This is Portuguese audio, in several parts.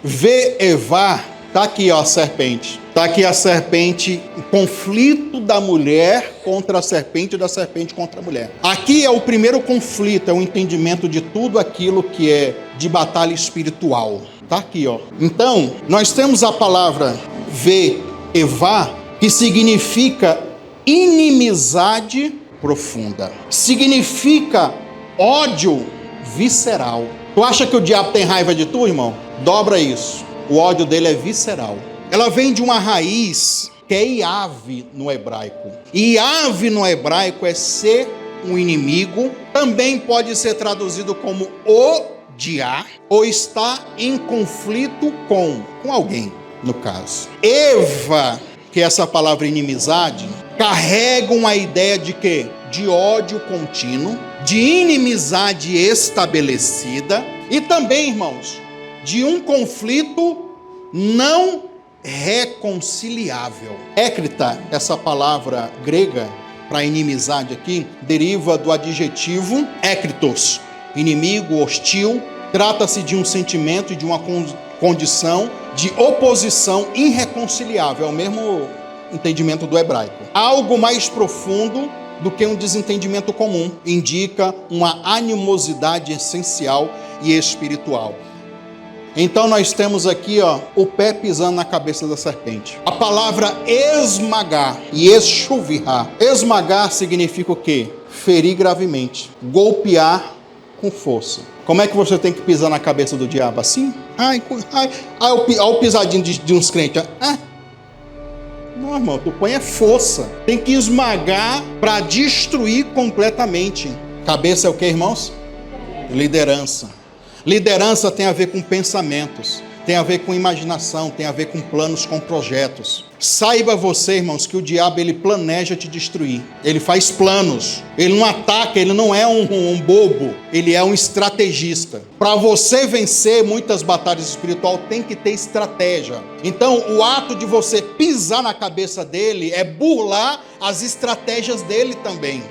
Ve-Evá, tá aqui ó, a serpente. Tá aqui a serpente, o conflito da mulher contra a serpente e da serpente contra a mulher. Aqui é o primeiro conflito, é o entendimento de tudo aquilo que é de batalha espiritual. Tá aqui, ó. Então, nós temos a palavra Ve-Evá, que significa inimizade profunda. Significa ódio visceral. Tu acha que o diabo tem raiva de tu, irmão? Dobra isso. O ódio dele é visceral. Ela vem de uma raiz que é Iave no hebraico. Iave no hebraico é ser um inimigo. Também pode ser traduzido como odiar ou estar em conflito com alguém, no caso. Eva, que é essa palavra inimizade, carrega uma ideia de quê? De ódio contínuo, de inimizade estabelecida e também, irmãos, de um conflito não reconciliável. Écrita, essa palavra grega para inimizade aqui, deriva do adjetivo écritos, inimigo, hostil. Trata-se de um sentimento e de uma condição de oposição irreconciliável, é o mesmo entendimento do hebraico. Algo mais profundo do que um desentendimento comum, indica uma animosidade essencial e espiritual. Então nós temos aqui ó, o pé pisando na cabeça da serpente. A palavra esmagar e eschuvirrar. Esmagar significa o quê? Ferir gravemente, golpear com força. Como é que você tem que pisar na cabeça do diabo? Assim? Olha o pisadinho de uns crentes. Não, irmão, tu põe força. Tem que esmagar para destruir completamente. Cabeça é o que, irmãos? Liderança. Liderança tem a ver com pensamentos, tem a ver com imaginação, tem a ver com planos, com projetos. Saiba você, irmãos, que o diabo ele planeja te destruir. Ele faz planos, ele não ataca, ele não é um bobo, ele é um estrategista. Para você vencer muitas batalhas espirituais, tem que ter estratégia. Então, o ato de você pisar na cabeça dele é burlar as estratégias dele também.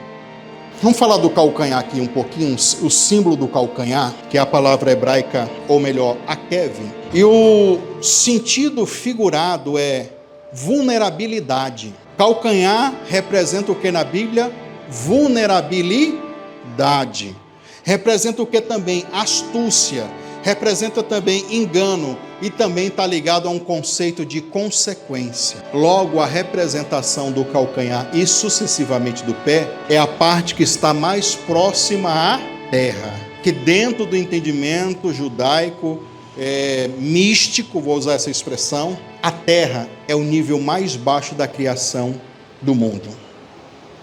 Vamos falar do calcanhar aqui um pouquinho, o símbolo do calcanhar, que é a palavra hebraica, ou melhor, akev. E o sentido figurado é vulnerabilidade. Calcanhar representa o que na Bíblia? Vulnerabilidade. Representa o que também? Astúcia. Representa também engano e também está ligado a um conceito de consequência. Logo, a representação do calcanhar e sucessivamente do pé é a parte que está mais próxima à terra, que dentro do entendimento judaico místico, vou usar essa expressão, a terra é o nível mais baixo da criação do mundo.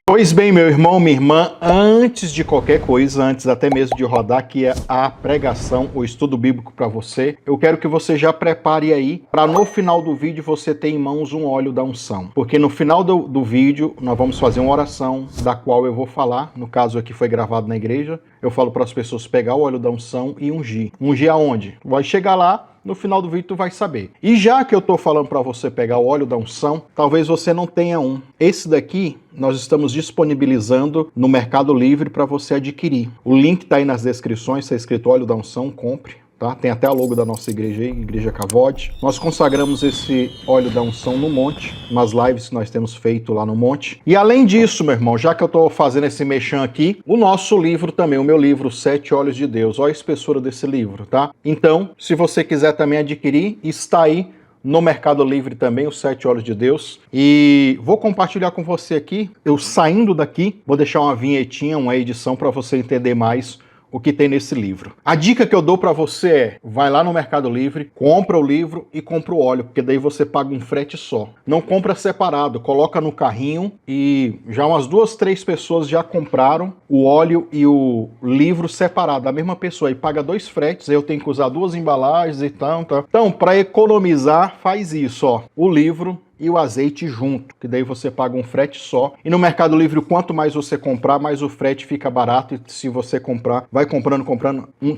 Pois bem, meu irmão, minha irmã, antes de qualquer coisa, antes até mesmo de rodar aqui a pregação, o estudo bíblico para você, eu quero que você já prepare aí, para no final do vídeo você ter em mãos um óleo da unção. Porque no final do vídeo nós vamos fazer uma oração, da qual eu vou falar, no caso aqui foi gravado na igreja, eu falo para as pessoas pegar o óleo da unção e ungir. Ungir aonde? Vai chegar lá, no final do vídeo tu vai saber. E já que eu tô falando para você pegar o óleo da unção, talvez você não tenha um. Esse daqui nós estamos disponibilizando no Mercado Livre para você adquirir. O link tá aí nas descrições, está escrito óleo da unção, compre. Tá? Tem até a logo da nossa igreja aí, Igreja Cavode. Nós consagramos esse óleo da unção no monte, nas lives que nós temos feito lá no monte. E além disso, meu irmão, já que eu tô fazendo esse mexão aqui, o nosso livro também, o meu livro, 7 Olhos de Deus. Olha a espessura desse livro, tá? Então, se você quiser também adquirir, está aí no Mercado Livre também, os 7 Olhos de Deus. E vou compartilhar com você aqui, eu saindo daqui, vou deixar uma vinhetinha, uma edição para você entender mais o que tem nesse livro. A dica que eu dou para você é, vai lá no Mercado Livre, compra o livro e compra o óleo, porque daí você paga um frete só. Não compra separado, coloca no carrinho e já umas 2, 3 pessoas já compraram o óleo e o livro separado, a mesma pessoa, e paga 2 fretes, aí eu tenho que usar 2 embalagens e tal. Então, para economizar, faz isso, ó, o livro e o azeite junto, que daí você paga um frete só. E no Mercado Livre, quanto mais você comprar, mais o frete fica barato. E se você comprar, vai comprando,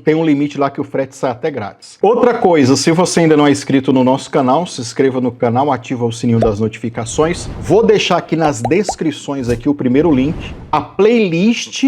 tem um limite lá que o frete sai até grátis. Outra coisa, se você ainda não é inscrito no nosso canal, se inscreva no canal, ativa o sininho das notificações. Vou deixar aqui nas descrições aqui o primeiro link, a playlist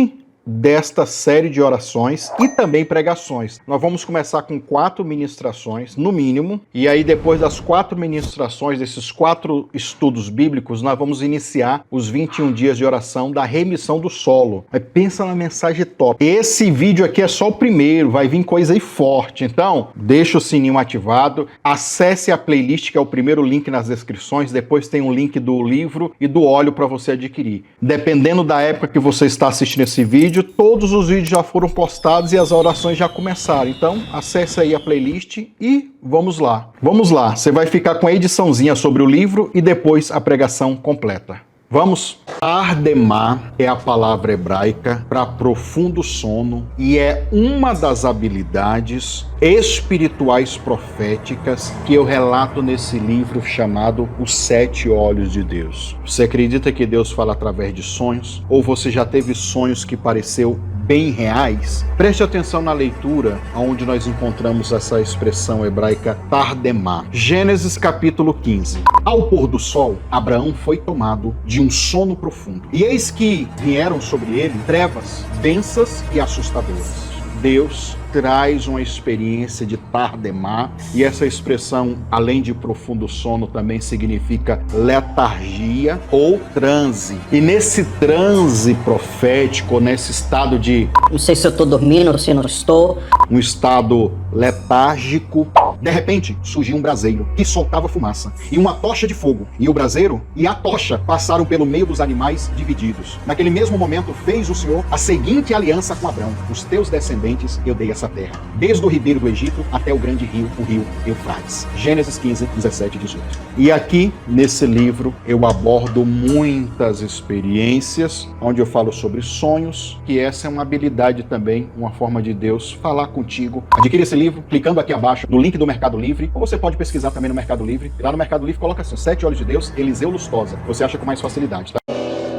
desta série de orações e também pregações. Nós vamos começar com 4 ministrações, no mínimo, e aí depois das 4 ministrações, desses 4 estudos bíblicos, nós vamos iniciar os 21 dias de oração da remissão do solo. Mas pensa na mensagem top. Esse vídeo aqui é só o primeiro, vai vir coisa aí forte. Então, deixa o sininho ativado, acesse a playlist, que é o primeiro link nas descrições, depois tem um link do livro e do óleo para você adquirir. Dependendo da época que você está assistindo esse vídeo, todos os vídeos já foram postados e as orações já começaram. Então, acesse aí a playlist e vamos lá. Vamos lá, você vai ficar com a ediçãozinha sobre o livro e depois a pregação completa. Vamos? Ardemar é a palavra hebraica para profundo sono e é uma das habilidades espirituais proféticas que eu relato nesse livro chamado Os 7 Olhos de Deus. Você acredita que Deus fala através de sonhos? Ou você já teve sonhos que pareceu bem reais? Preste atenção na leitura, onde nós encontramos essa expressão hebraica Tardemar. Gênesis capítulo 15. Ao pôr do sol, Abraão foi tomado de um sono profundo. E eis que vieram sobre ele trevas densas e assustadoras. Deus traz uma experiência de tardemar, e essa expressão, além de profundo sono, também significa letargia ou transe. E nesse transe profético, nesse estado de... não sei se eu estou dormindo ou se não estou. Um estado letárgico, de repente surgiu um braseiro que soltava fumaça e uma tocha de fogo, e o braseiro e a tocha passaram pelo meio dos animais divididos. Naquele mesmo momento fez o Senhor a seguinte aliança com Abrão: os teus descendentes eu dei essa terra, desde o ribeiro do Egito até o grande rio, o rio Eufrates. Gênesis 15, 17 e 18. E aqui nesse livro eu abordo muitas experiências, onde eu falo sobre sonhos, que essa é uma habilidade também, uma forma de Deus falar contigo. Adquire esse livro clicando aqui abaixo no link do Mercado Livre, ou você pode pesquisar também no Mercado Livre. E lá no Mercado Livre coloca assim: 7 Olhos de Deus, Eliseu Lustosa. Você acha com mais facilidade, tá?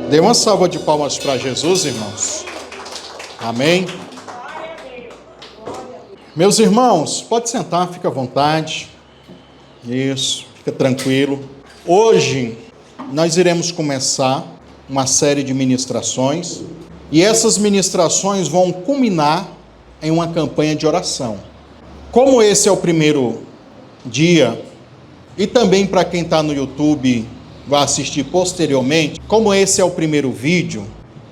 Dê uma salva de palmas para Jesus, irmãos. Amém. Meus irmãos, pode sentar, fica à vontade. Isso, fica tranquilo. Hoje nós iremos começar uma série de ministrações, e essas ministrações vão culminar em uma campanha de oração. Como esse é o primeiro dia, e também para quem está no YouTube vai assistir posteriormente, como esse é o primeiro vídeo,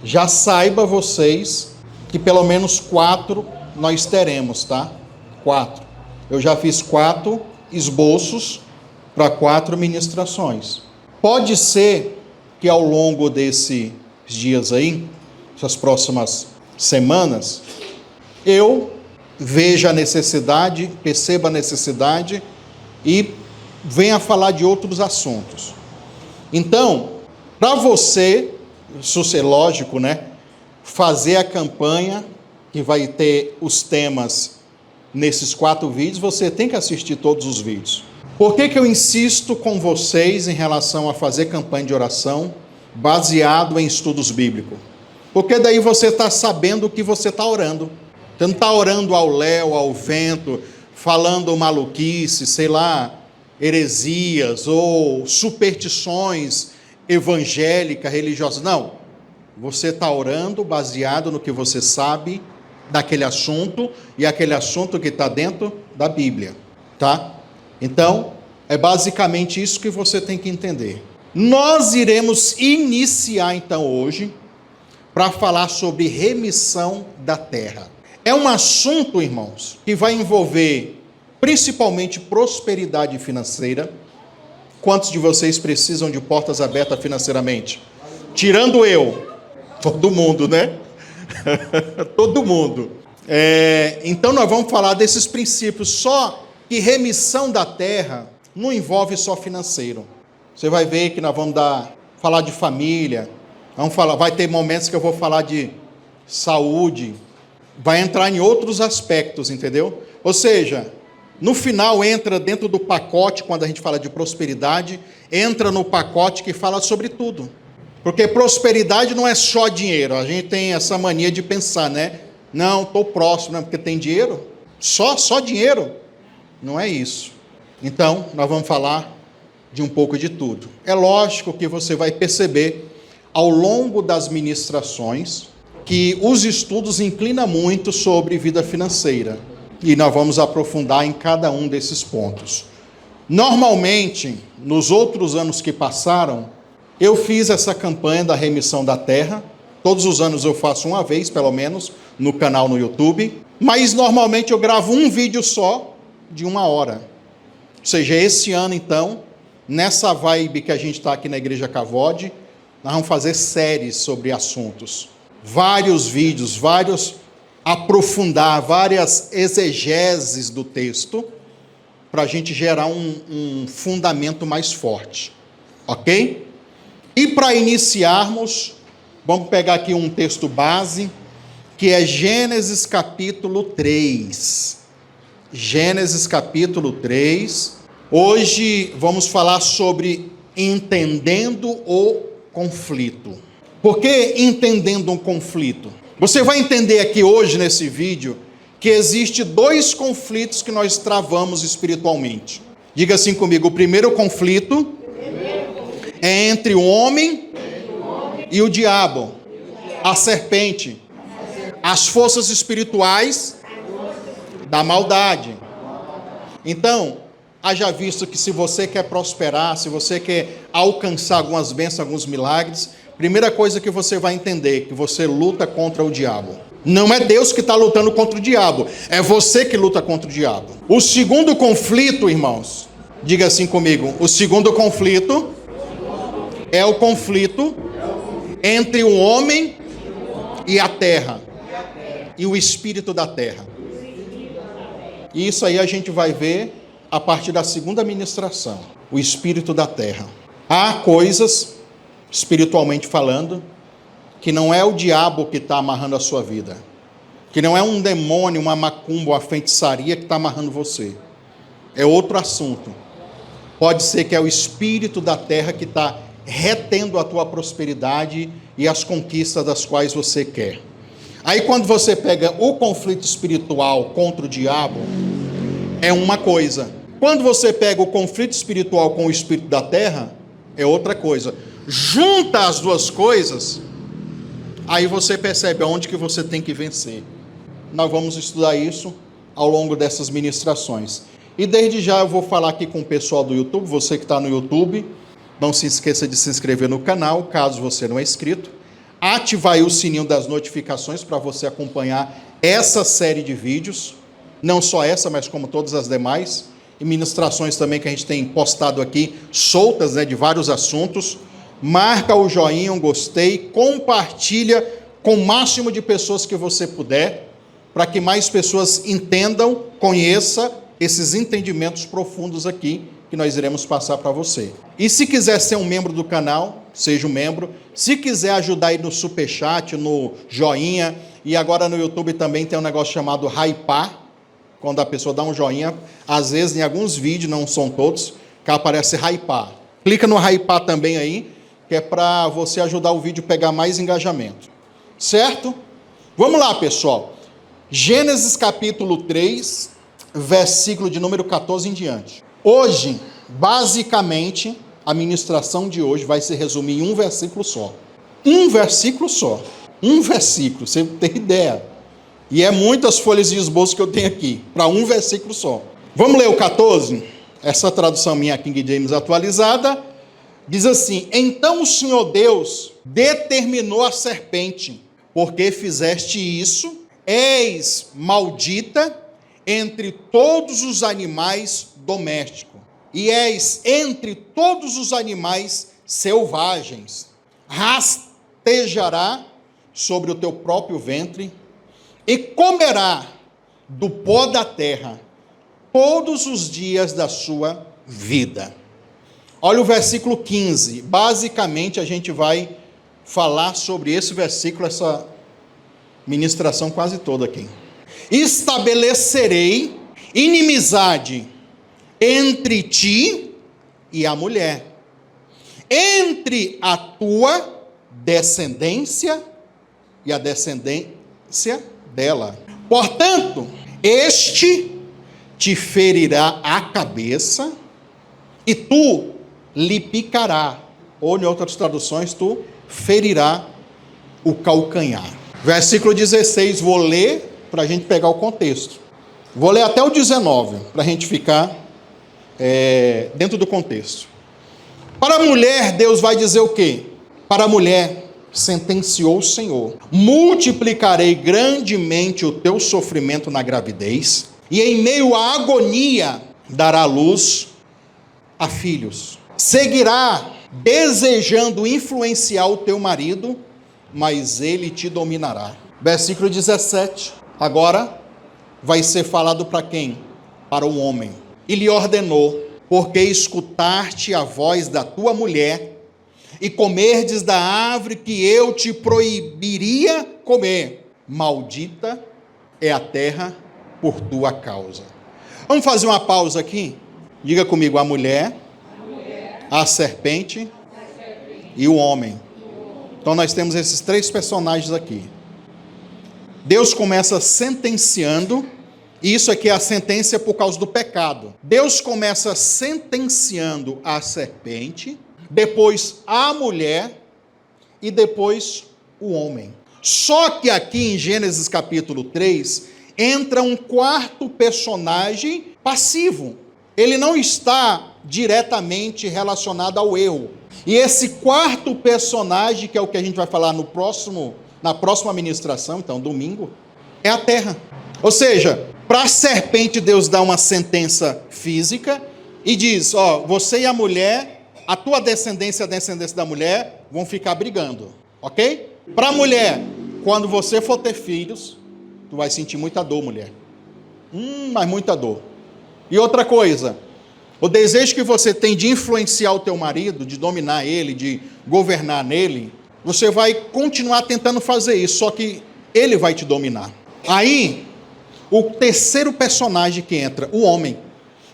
já saiba vocês que pelo menos 4 nós teremos, tá? 4. Eu já fiz 4 esboços para 4 ministrações. Pode ser que ao longo desses dias aí, essas próximas semanas, eu veja a necessidade, perceba a necessidade e venha falar de outros assuntos. Então, para você, isso é lógico, né? Fazer a campanha que vai ter os temas nesses 4 vídeos, você tem que assistir todos os vídeos. Por que eu insisto com vocês em relação a fazer campanha de oração baseado em estudos bíblicos? Porque daí você está sabendo o que você está orando. Você não está orando ao léu, ao vento, falando maluquice, sei lá, heresias ou superstições evangélicas, religiosas. Não. Você está orando baseado no que você sabe daquele assunto, e aquele assunto que está dentro da Bíblia, tá? Então, é basicamente isso que você tem que entender. Nós iremos iniciar então hoje para falar sobre remissão da terra. É um assunto, irmãos, que vai envolver principalmente prosperidade financeira. Quantos de vocês precisam de portas abertas financeiramente? Tirando eu. Todo mundo, né? Todo mundo. Então nós vamos falar desses princípios. Só que remissão da terra não envolve só financeiro. Você vai ver que nós vamos falar de família, vai ter momentos que eu vou falar de saúde, vai entrar em outros aspectos, entendeu? Ou seja, no final entra dentro do pacote, quando a gente fala de prosperidade, entra no pacote que fala sobre tudo. Porque prosperidade não é só dinheiro. A gente tem essa mania de pensar, né? Não, estou próximo, né? Porque tem dinheiro. Só dinheiro. Não é isso. Então, nós vamos falar de um pouco de tudo. É lógico que você vai perceber, ao longo das ministrações, que os estudos inclinam muito sobre vida financeira. E nós vamos aprofundar em cada um desses pontos. Normalmente, nos outros anos que passaram, eu fiz essa campanha da remissão da terra. Todos os anos eu faço uma vez, pelo menos, no canal no YouTube. Mas normalmente eu gravo um vídeo só, de 1 hora. Ou seja, esse ano então, nessa vibe que a gente está aqui na Igreja Cavode, nós vamos fazer séries sobre assuntos. Vários vídeos, aprofundar, várias exegeses do texto, para a gente gerar um fundamento mais forte. Ok? E para iniciarmos, vamos pegar aqui um texto base, que é Gênesis capítulo 3. Gênesis capítulo 3. Hoje vamos falar sobre entendendo o conflito. Por que entendendo um conflito? Você vai entender aqui hoje nesse vídeo que existe 2 conflitos que nós travamos espiritualmente. Diga assim comigo: o primeiro conflito é entre o homem e o diabo, a serpente, as forças espirituais da maldade. Então, haja visto que se você quer prosperar, se você quer alcançar algumas bênçãos, alguns milagres, primeira coisa que você vai entender, que você luta contra o diabo. Não é Deus que está lutando contra o diabo, é você que luta contra o diabo. O segundo conflito, irmãos, diga assim comigo, o segundo conflito é o conflito entre o homem e a terra, e o espírito da terra. E isso aí a gente vai ver a partir da segunda ministração, o espírito da terra. Há coisas, espiritualmente falando, que não é o diabo que está amarrando a sua vida, que não é um demônio, uma macumba, uma feitiçaria que está amarrando você. É outro assunto. Pode ser que é o espírito da terra que está retendo a tua prosperidade e as conquistas das quais você quer. Aí quando você pega o conflito espiritual contra o diabo, é uma coisa. Quando você pega o conflito espiritual com o espírito da terra, é outra coisa. Junta as duas coisas, aí você percebe aonde que você tem que vencer. Nós vamos estudar isso ao longo dessas ministrações. E desde já eu vou falar aqui com o pessoal do YouTube, você que está no YouTube, não se esqueça de se inscrever no canal, caso você não é inscrito. Ativar aí o sininho das notificações para você acompanhar essa série de vídeos. Não só essa, mas como todas as demais. E ministrações também que a gente tem postado aqui, soltas, né, de vários assuntos. Marca o joinha, um gostei, compartilha com o máximo de pessoas que você puder, para que mais pessoas entendam, conheçam esses entendimentos profundos aqui, que nós iremos passar para você. E se quiser ser um membro do canal, seja um membro. Se quiser ajudar aí no superchat, no joinha, e agora no YouTube também tem um negócio chamado hypar, quando a pessoa dá um joinha, às vezes em alguns vídeos, não são todos, que aparece hypar. Clica no hypar também aí, que é para você ajudar o vídeo a pegar mais engajamento. Certo? Vamos lá, pessoal. Gênesis capítulo 3, versículo de número 14 em diante. Hoje, basicamente, a ministração de hoje vai se resumir em um versículo só. Um versículo só. Um versículo, você tem ideia. E é muitas folhas de esboço que eu tenho aqui, para um versículo só. Vamos ler o 14? Essa tradução minha, King James atualizada, diz assim: então o Senhor Deus determinou a serpente, porque fizeste isso, és maldita entre todos os animais domésticos, e és entre todos os animais selvagens. Rastejará sobre o teu próprio ventre, e comerá do pó da terra todos os dias da sua vida. Olha o versículo 15. Basicamente, a gente vai falar sobre esse versículo, essa ministração quase toda aqui. Estabelecerei inimizade entre ti e a mulher, entre a tua descendência e a descendência dela. Portanto, este te ferirá a cabeça e tu lhe picará. Ou, em outras traduções, tu ferirá o calcanhar. Versículo 16, vou ler para a gente pegar o contexto. Vou ler até o 19, para a gente ficar dentro do contexto. Para a mulher, Deus vai dizer o quê? Para a mulher, sentenciou o Senhor: multiplicarei grandemente o teu sofrimento na gravidez, e em meio à agonia dará luz a filhos. Seguirá desejando influenciar o teu marido, mas ele te dominará. Versículo 17. Agora vai ser falado para quem? Para o homem. E lhe ordenou: porque escutaste a voz da tua mulher, e comerdes da árvore que eu te proibiria comer, maldita é a terra por tua causa. Vamos fazer uma pausa aqui? Diga comigo: a mulher, a serpente e o homem. Então nós temos esses três personagens aqui. Deus começa sentenciando, e isso aqui é a sentença por causa do pecado. Deus começa sentenciando a serpente, depois a mulher e depois o homem. Só que aqui em Gênesis capítulo 3, entra um quarto personagem passivo. Ele não está diretamente relacionado ao erro. E esse quarto personagem, que é o que a gente vai falar na próxima ministração, então domingo, é a terra. Ou seja, para a serpente Deus dá uma sentença física e diz: ó, você e a mulher, a tua descendência e a descendência da mulher vão ficar brigando, ok? Para a mulher, quando você for ter filhos, tu vai sentir muita dor, mulher. Mas muita dor. E outra coisa, o desejo que você tem de influenciar o teu marido, de dominar ele, de governar nele, você vai continuar tentando fazer isso, só que ele vai te dominar. Aí, o terceiro personagem que entra, o homem.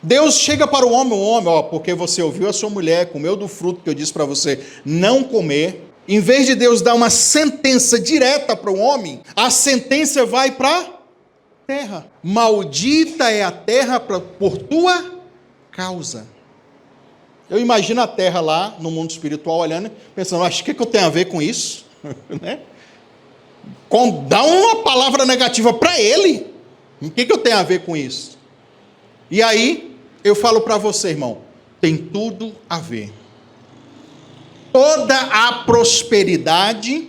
Deus chega para o homem, ó, porque você ouviu a sua mulher, comeu do fruto que eu disse para você não comer. Em vez de Deus dar uma sentença direta para o homem, a sentença vai para a terra. Maldita é a terra por tua causa. Eu imagino a terra lá, no mundo espiritual, olhando, pensando: acho que eu tenho a ver com isso? Né? Dá uma palavra negativa para ele. O que eu tenho a ver com isso? E aí, eu falo para você, irmão, tem tudo a ver. Toda a prosperidade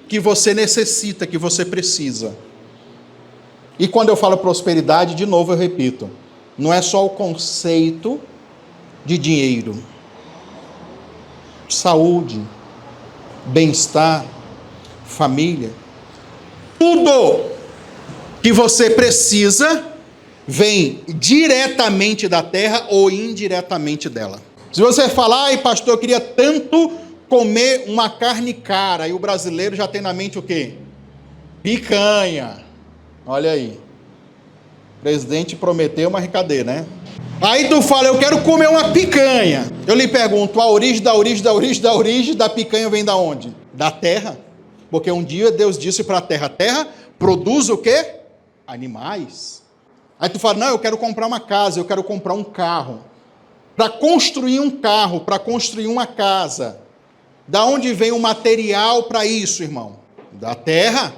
que você necessita, que você precisa. E quando eu falo prosperidade, de novo eu repito, não é só o conceito de dinheiro. Saúde, bem-estar, família. Tudo que você precisa vem diretamente da terra ou indiretamente dela. Se você falar: ai pastor, eu queria tanto comer uma carne cara, e o brasileiro já tem na mente o quê? Picanha. Olha aí. O presidente prometeu, mas cadê, né? Aí tu fala: eu quero comer uma picanha. Eu lhe pergunto: a origem da picanha vem da onde? Da terra. Porque um dia Deus disse para a terra produz o quê? Animais. Aí tu fala: não, eu quero comprar uma casa, eu quero comprar um carro. Para construir um carro, para construir uma casa, da onde vem o material para isso, irmão? Da terra.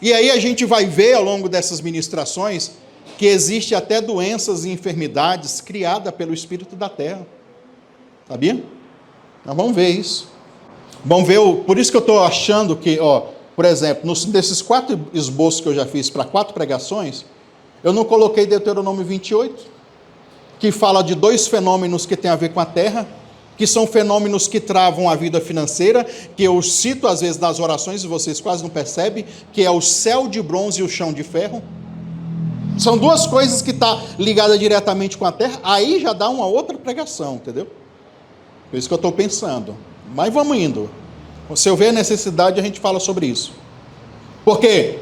E aí a gente vai ver ao longo dessas ministrações que existe até doenças e enfermidades criadas pelo espírito da terra. Sabia? Nós vamos ver isso. Vamos ver, por isso que eu estou achando que, por exemplo, desses 4 esboços que eu já fiz para 4 pregações, eu não coloquei Deuteronômio 28, que fala de 2 fenômenos que tem a ver com a terra, que são fenômenos que travam a vida financeira, que eu cito às vezes nas orações, e vocês quase não percebem, que é o céu de bronze e o chão de ferro. São 2 coisas que estão ligadas diretamente com a terra, aí já dá uma outra pregação, entendeu? Por isso que eu estou pensando. Mas vamos indo. Se eu ver a necessidade, a gente fala sobre isso. Porque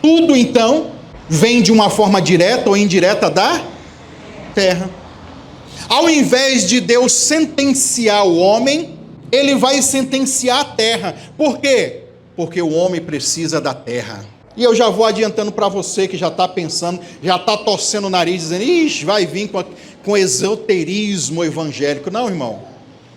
tudo, então, vem de uma forma direta ou indireta da terra. Ao invés de Deus sentenciar o homem, ele vai sentenciar a terra. Por quê? Porque o homem precisa da terra. E eu já vou adiantando para você que já está pensando, já está torcendo o nariz, dizendo: ixi, vai vir com esoterismo evangélico. Não, irmão.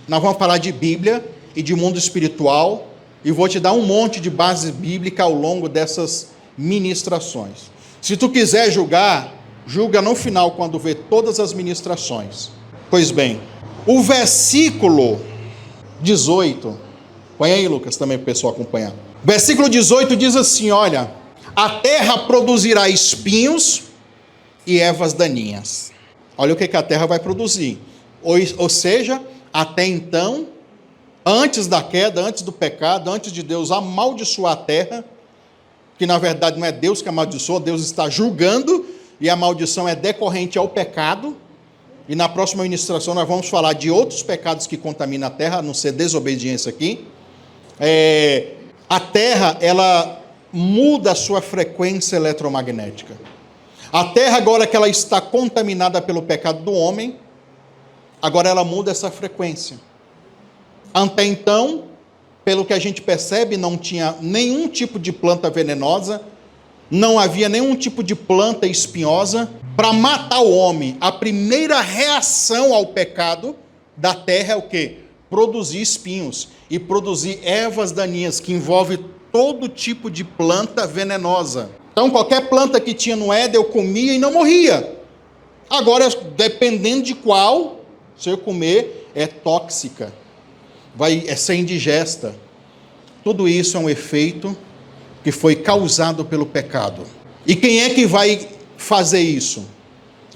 Nós vamos falar de Bíblia e de mundo espiritual e vou te dar um monte de base bíblica ao longo dessas ministrações. Se tu quiser julgar, julga no final, quando vê todas as ministrações. Pois bem, o versículo 18, põe aí, Lucas, também para o pessoal acompanhar. Versículo 18 diz assim, olha, a terra produzirá espinhos e ervas daninhas. Olha o que a terra vai produzir. Ou seja, até então, antes da queda, antes do pecado, antes de Deus amaldiçoar a terra, que na verdade não é Deus que amaldiçoa, Deus está julgando, e a maldição é decorrente ao pecado, e na próxima ministração nós vamos falar de outros pecados que contaminam a terra, a não ser desobediência aqui. A terra, ela muda a sua frequência eletromagnética. A terra, agora que ela está contaminada pelo pecado do homem, agora ela muda essa frequência. Até então, pelo que a gente percebe, não tinha nenhum tipo de planta venenosa, não havia nenhum tipo de planta espinhosa para matar o homem. A primeira reação ao pecado da terra é o quê? Produzir espinhos e produzir ervas daninhas, que envolve todo tipo de planta venenosa. Então, qualquer planta que tinha no Éden, eu comia e não morria. Agora, dependendo de qual, se eu comer, é tóxica. Vai ser indigesta. Tudo isso é um efeito que foi causado pelo pecado. E quem é que vai fazer isso?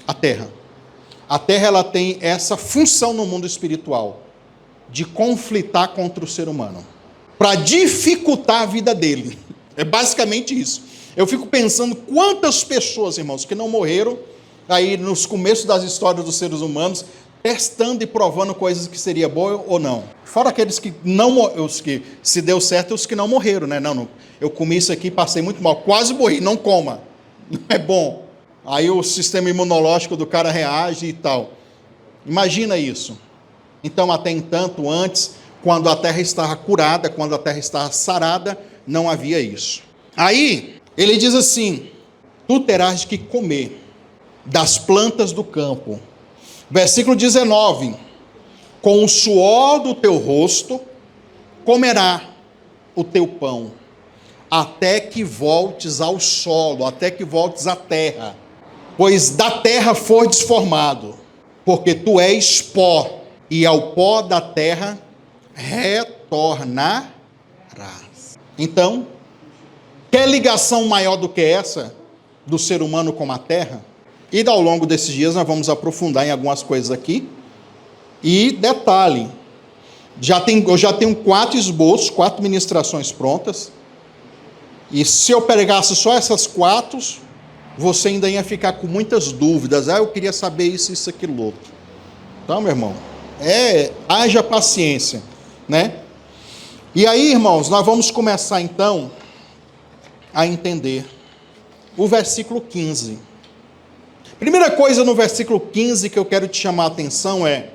A terra. A terra, ela tem essa função no mundo espiritual, de conflitar contra o ser humano, para dificultar a vida dele. É basicamente isso. Eu fico pensando quantas pessoas, irmãos, que não morreram aí nos começos das histórias dos seres humanos, testando e provando coisas que seria boa ou não. Fora aqueles que não, os que se deu certo, os que não morreram, né? Não, eu comi isso aqui, passei muito mal, quase morri, não coma, não é bom. Aí o sistema imunológico do cara reage e tal. Imagina isso. Então, até entanto, antes, quando a terra estava curada, quando a terra estava sarada, não havia isso. Aí, ele diz assim, tu terás que comer das plantas do campo. Versículo 19, com o suor do teu rosto comerá o teu pão, até que voltes ao solo, até que voltes à terra, pois da terra fostes formado, porque tu és pó, e ao pó da terra retornarás. Então, quer ligação maior do que essa, do ser humano com a terra? E ao longo desses dias nós vamos aprofundar em algumas coisas aqui. E detalhe, eu já tenho 4 esboços, 4 ministrações prontas. E se eu pegasse só essas 4, você ainda ia ficar com muitas dúvidas. Eu queria saber isso, aquilo, outro. Então, meu irmão, haja paciência, né? E aí, irmãos, nós vamos começar então a entender o versículo 15. Primeira coisa no versículo 15 que eu quero te chamar a atenção é,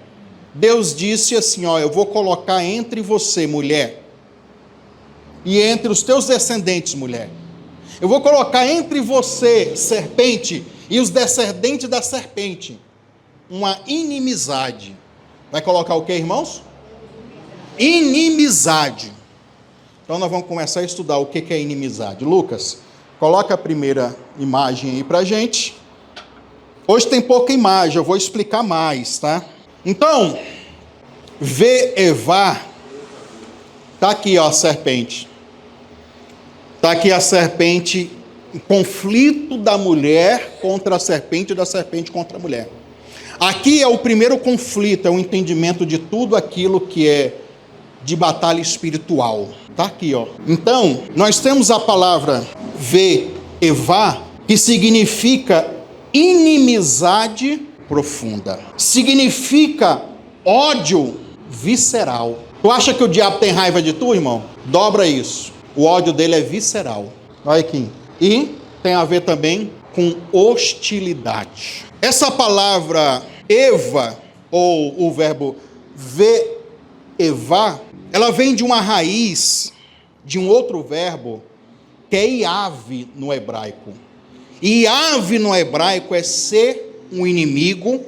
Deus disse assim, eu vou colocar entre você, mulher, e entre os teus descendentes, mulher. Eu vou colocar entre você, serpente, e os descendentes da serpente, uma inimizade. Vai colocar o que, irmãos? Inimizade. Então nós vamos começar a estudar o que é inimizade. Lucas, coloca a primeira imagem aí pra gente. Hoje tem pouca imagem, eu vou explicar mais, tá? Então, Evá, tá aqui, a serpente. Tá aqui a serpente, o conflito da mulher contra a serpente e da serpente contra a mulher. Aqui é o primeiro conflito, é o entendimento de tudo aquilo que é de batalha espiritual. Tá aqui, Então, nós temos a palavra Evá, que significa inimizade profunda. Significa ódio visceral. Tu acha que o diabo tem raiva de tu, irmão? Dobra isso. O ódio dele é visceral. Olha aqui. E tem a ver também com hostilidade. Essa palavra Eva, ou o verbo Evá, ela vem de uma raiz de um outro verbo que é Iav no hebraico. E Iav no hebraico é ser um inimigo,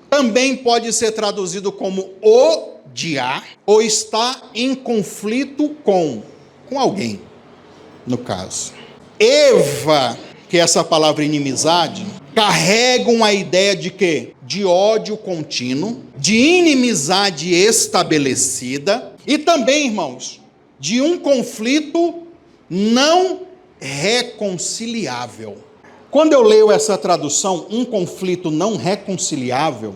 também pode ser traduzido como o de A ou está em conflito com alguém, no caso. Eva, que é essa palavra inimizade, carrega uma ideia de quê? De ódio contínuo, de inimizade estabelecida e também, irmãos, de um conflito não reconciliável. Quando eu leio essa tradução, um conflito não reconciliável,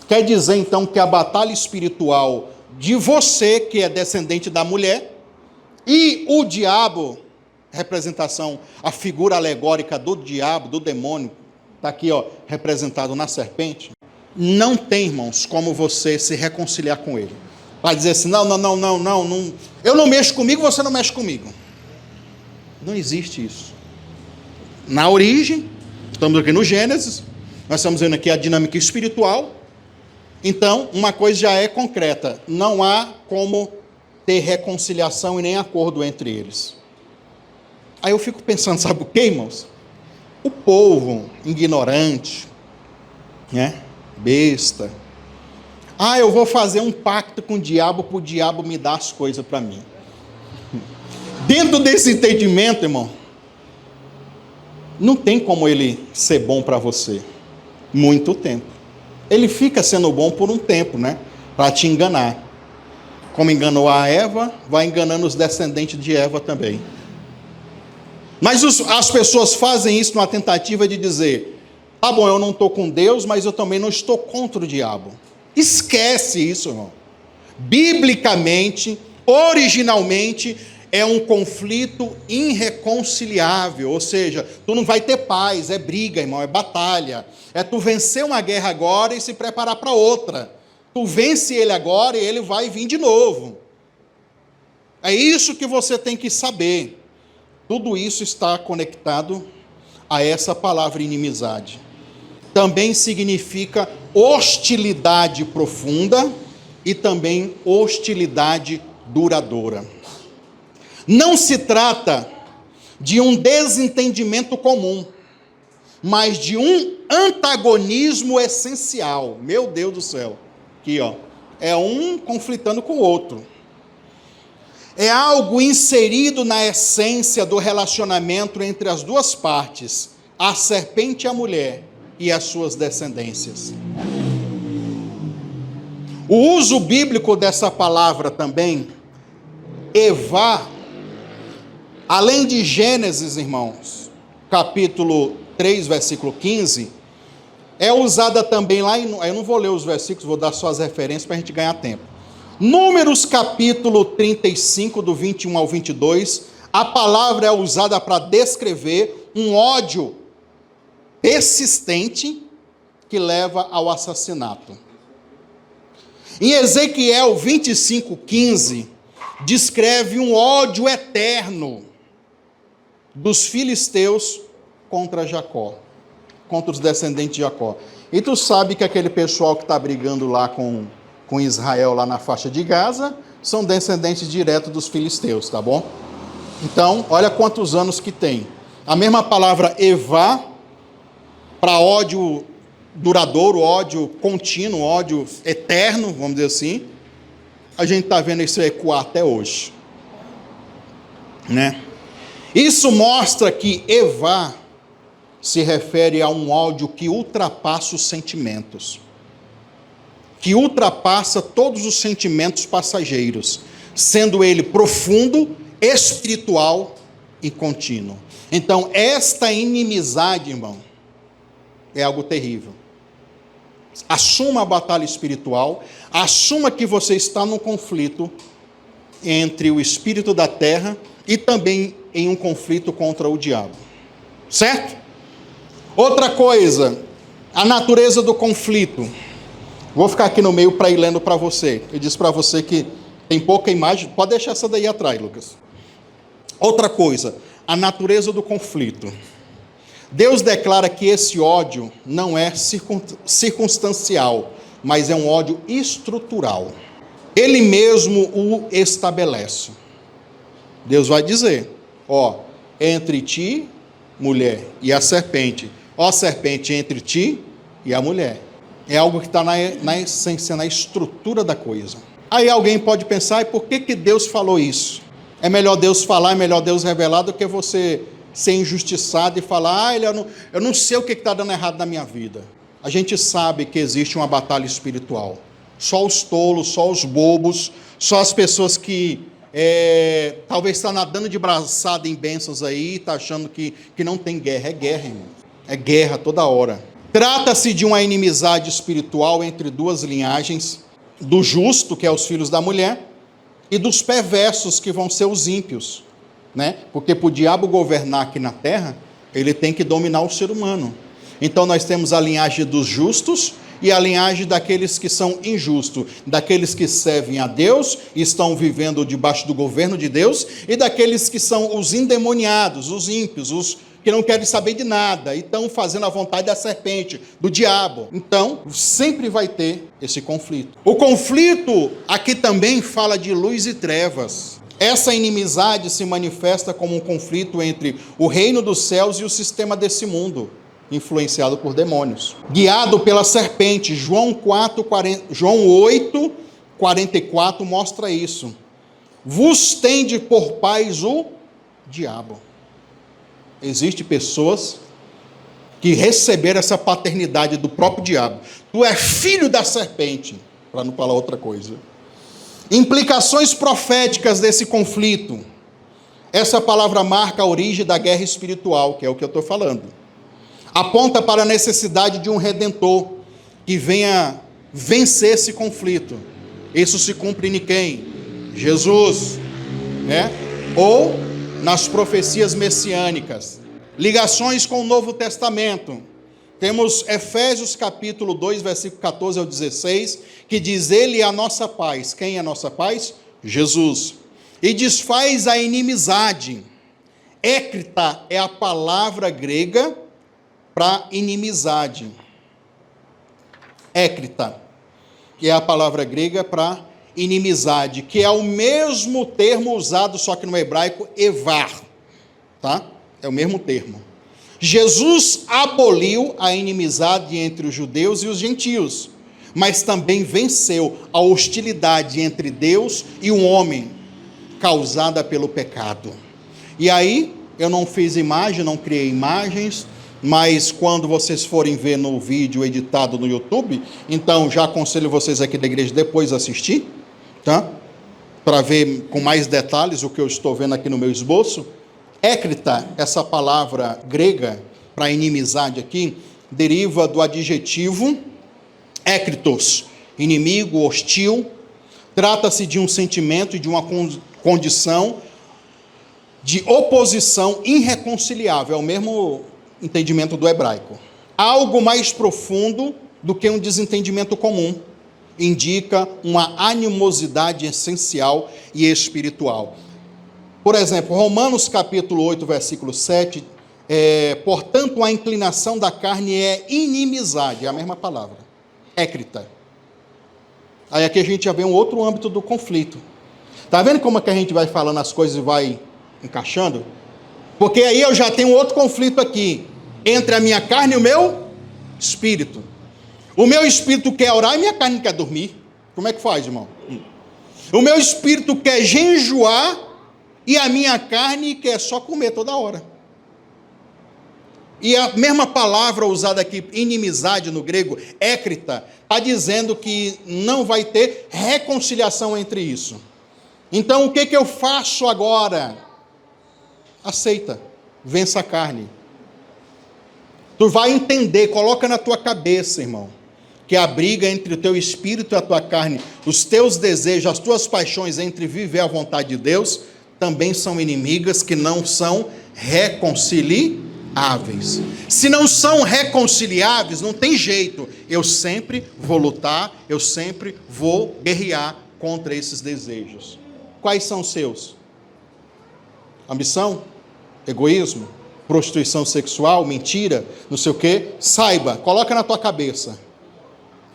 quer dizer então que a batalha espiritual de você, que é descendente da mulher, e o diabo, representação, a figura alegórica do diabo, do demônio, está aqui, representado na serpente, não tem, irmãos, como você se reconciliar com ele. Vai dizer assim, não, eu não mexo comigo, você não mexe comigo. Não existe isso. Na origem, estamos aqui no Gênesis, nós estamos vendo aqui a dinâmica espiritual, então uma coisa já é concreta, não há como ter reconciliação e nem acordo entre eles. Aí eu fico pensando, sabe o que, irmãos? O povo ignorante, besta, eu vou fazer um pacto com o diabo para o diabo me dar as coisas para mim. Dentro desse entendimento, irmão, não tem como ele ser bom para você. Muito tempo. Ele fica sendo bom por um tempo, para te enganar. Como enganou a Eva, vai enganando os descendentes de Eva também. Mas as pessoas fazem isso numa tentativa de dizer, tá bom, eu não estou com Deus, mas eu também não estou contra o diabo. Esquece isso, irmão. Biblicamente, originalmente, é um conflito irreconciliável, ou seja, tu não vai ter paz, é briga, irmão, é batalha. É tu vencer uma guerra agora e se preparar para outra. Tu vence ele agora e ele vai vir de novo. É isso que você tem que saber. Tudo isso está conectado a essa palavra inimizade. Também significa hostilidade profunda e também hostilidade duradoura. Não se trata de um desentendimento comum, mas de um antagonismo essencial. Meu Deus do céu. Aqui, é um conflitando com o outro. É algo inserido na essência do relacionamento entre as duas partes, a serpente e a mulher e as suas descendências. O uso bíblico dessa palavra também, Evá, além de Gênesis, irmãos, capítulo 3, versículo 15, é usada também lá, eu não vou ler os versículos, vou dar só as referências para a gente ganhar tempo. Números capítulo 35, do 21 ao 22, a palavra é usada para descrever um ódio persistente que leva ao assassinato. Em Ezequiel 25, 15, descreve um ódio eterno dos filisteus contra Jacó, contra os descendentes de Jacó. E tu sabe que aquele pessoal que está brigando lá com Israel, lá na faixa de Gaza, são descendentes diretos dos filisteus, tá bom? Então, olha quantos anos que tem. A mesma palavra Evá, para ódio duradouro, ódio contínuo, ódio eterno, vamos dizer assim, a gente está vendo isso ecoar até hoje. Isso mostra que Evá se refere a um ódio que ultrapassa os sentimentos, que ultrapassa todos os sentimentos passageiros, sendo ele profundo, espiritual e contínuo. Então, esta inimizade, irmão, é algo terrível. Assuma a batalha espiritual, assuma que você está num conflito entre o espírito da terra e também em um conflito contra o diabo. Certo? Outra coisa, a natureza do conflito. Vou ficar aqui no meio para ir lendo para você. Eu disse para você que tem pouca imagem, pode deixar essa daí atrás, Lucas. Outra coisa, a natureza do conflito. Deus declara que esse ódio não é circunstancial, mas é um ódio estrutural. Ele mesmo o estabelece. Deus vai dizer, entre ti, mulher, e a serpente. Serpente, entre ti e a mulher. É algo que está na essência, na estrutura da coisa. Aí alguém pode pensar, e por que Deus falou isso? É melhor Deus falar, é melhor Deus revelar do que você ser injustiçado e falar, eu não sei o que está dando errado na minha vida. A gente sabe que existe uma batalha espiritual. Só os tolos, só os bobos, só as pessoas que talvez estão nadando de braçada em bênçãos aí, está achando que não tem guerra. É guerra, irmão. É guerra toda hora. Trata-se de uma inimizade espiritual entre duas linhagens, do justo, que é os filhos da mulher, e dos perversos, que vão ser os ímpios, né? Porque para o diabo governar aqui na terra, ele tem que dominar o ser humano. Então nós temos a linhagem dos justos e a linhagem daqueles que são injustos, daqueles que servem a Deus e estão vivendo debaixo do governo de Deus, e daqueles que são os endemoniados, os ímpios, os que não querem saber de nada e estão fazendo a vontade da serpente, do diabo. Então, sempre vai ter esse conflito. O conflito aqui também fala de luz e trevas. Essa inimizade se manifesta como um conflito entre o reino dos céus e o sistema desse mundo, influenciado por demônios. Guiado pela serpente, João 8, 44 mostra isso. Vos tende por pais o diabo. Existem pessoas que receberam essa paternidade do próprio diabo. Tu é filho da serpente, para não falar outra coisa. Implicações proféticas desse conflito. Essa palavra marca a origem da guerra espiritual, que é o que eu estou falando. Aponta para a necessidade de um redentor que venha vencer esse conflito. Isso se cumpre em quem? Jesus, né? Ou nas profecias messiânicas. Ligações com o Novo Testamento. Temos Efésios capítulo 2, versículo 14 ao 16, que diz: Ele é a nossa paz. Quem é a nossa paz? Jesus. E desfaz a inimizade. Écrita é a palavra grega para inimizade. Écrita é a palavra grega para inimizade, que é o mesmo termo usado, só que no hebraico, evar, tá? É o mesmo termo. Jesus aboliu a inimizade entre os judeus e os gentios, mas também venceu a hostilidade entre Deus e o homem, causada pelo pecado. E aí, eu não fiz imagem, não criei imagens, mas quando vocês forem ver no vídeo editado no YouTube, então já aconselho vocês aqui da igreja depois assistir, tá? Para ver com mais detalhes o que eu estou vendo aqui no meu esboço. Écrita, essa palavra grega para inimizade aqui, deriva do adjetivo écritos, inimigo, hostil. Trata-se de um sentimento e de uma condição de oposição irreconciliável, é o mesmo entendimento do hebraico. Algo mais profundo do que um desentendimento comum. Indica uma animosidade essencial e espiritual. Por exemplo, Romanos capítulo 8, versículo 7, portanto, a inclinação da carne é inimizade, é a mesma palavra, écrita. Aí aqui a gente já vê um outro âmbito do conflito. Está vendo como é que a gente vai falando as coisas e vai encaixando? Porque aí eu já tenho outro conflito aqui, entre a minha carne e o meu espírito. O meu espírito quer orar e minha carne quer dormir. Como é que faz, irmão? O meu espírito quer jejuar e a minha carne quer só comer toda hora. E a mesma palavra usada aqui, inimizade no grego, écrita, está dizendo que não vai ter reconciliação entre isso. Então o que eu faço agora? Aceita, vença a carne. Tu vai entender, coloca na tua cabeça, irmão, que a briga entre o teu espírito e a tua carne, os teus desejos, as tuas paixões entre viver a vontade de Deus, também são inimigas que não são reconciliáveis. Se não são reconciliáveis, não tem jeito. Eu sempre vou lutar, eu sempre vou guerrear contra esses desejos. Quais são os seus? Ambição? Egoísmo? Prostituição sexual? Mentira? Não sei o quê? Saiba, coloca na tua cabeça.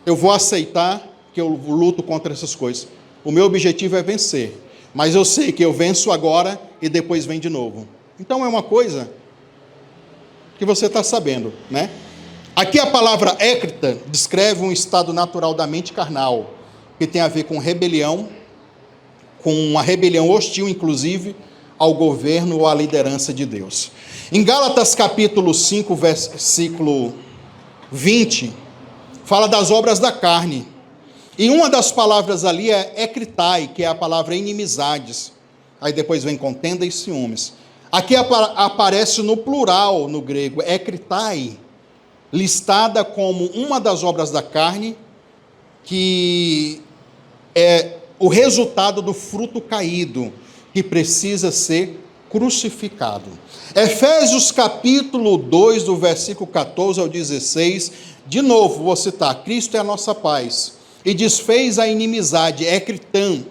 Eu vou aceitar que eu luto contra essas coisas. O meu objetivo é vencer. Mas eu sei que eu venço agora e depois vem de novo. Então é uma coisa que você está sabendo, né? Aqui a palavra écrita descreve um estado natural da mente carnal, que tem a ver com rebelião, com uma rebelião hostil, inclusive, ao governo ou à liderança de Deus. Em Gálatas capítulo 5, versículo 20, fala das obras da carne. E uma das palavras ali é ekritai, que é a palavra inimizades. Aí depois vem contenda e ciúmes. Aqui aparece no plural, no grego, ekritai, listada como uma das obras da carne, que é o resultado do fruto caído, que precisa ser crucificado. Efésios capítulo 2, do versículo 14 ao 16, de novo, vou citar, Cristo é a nossa paz, e desfez a inimizade, ekritan,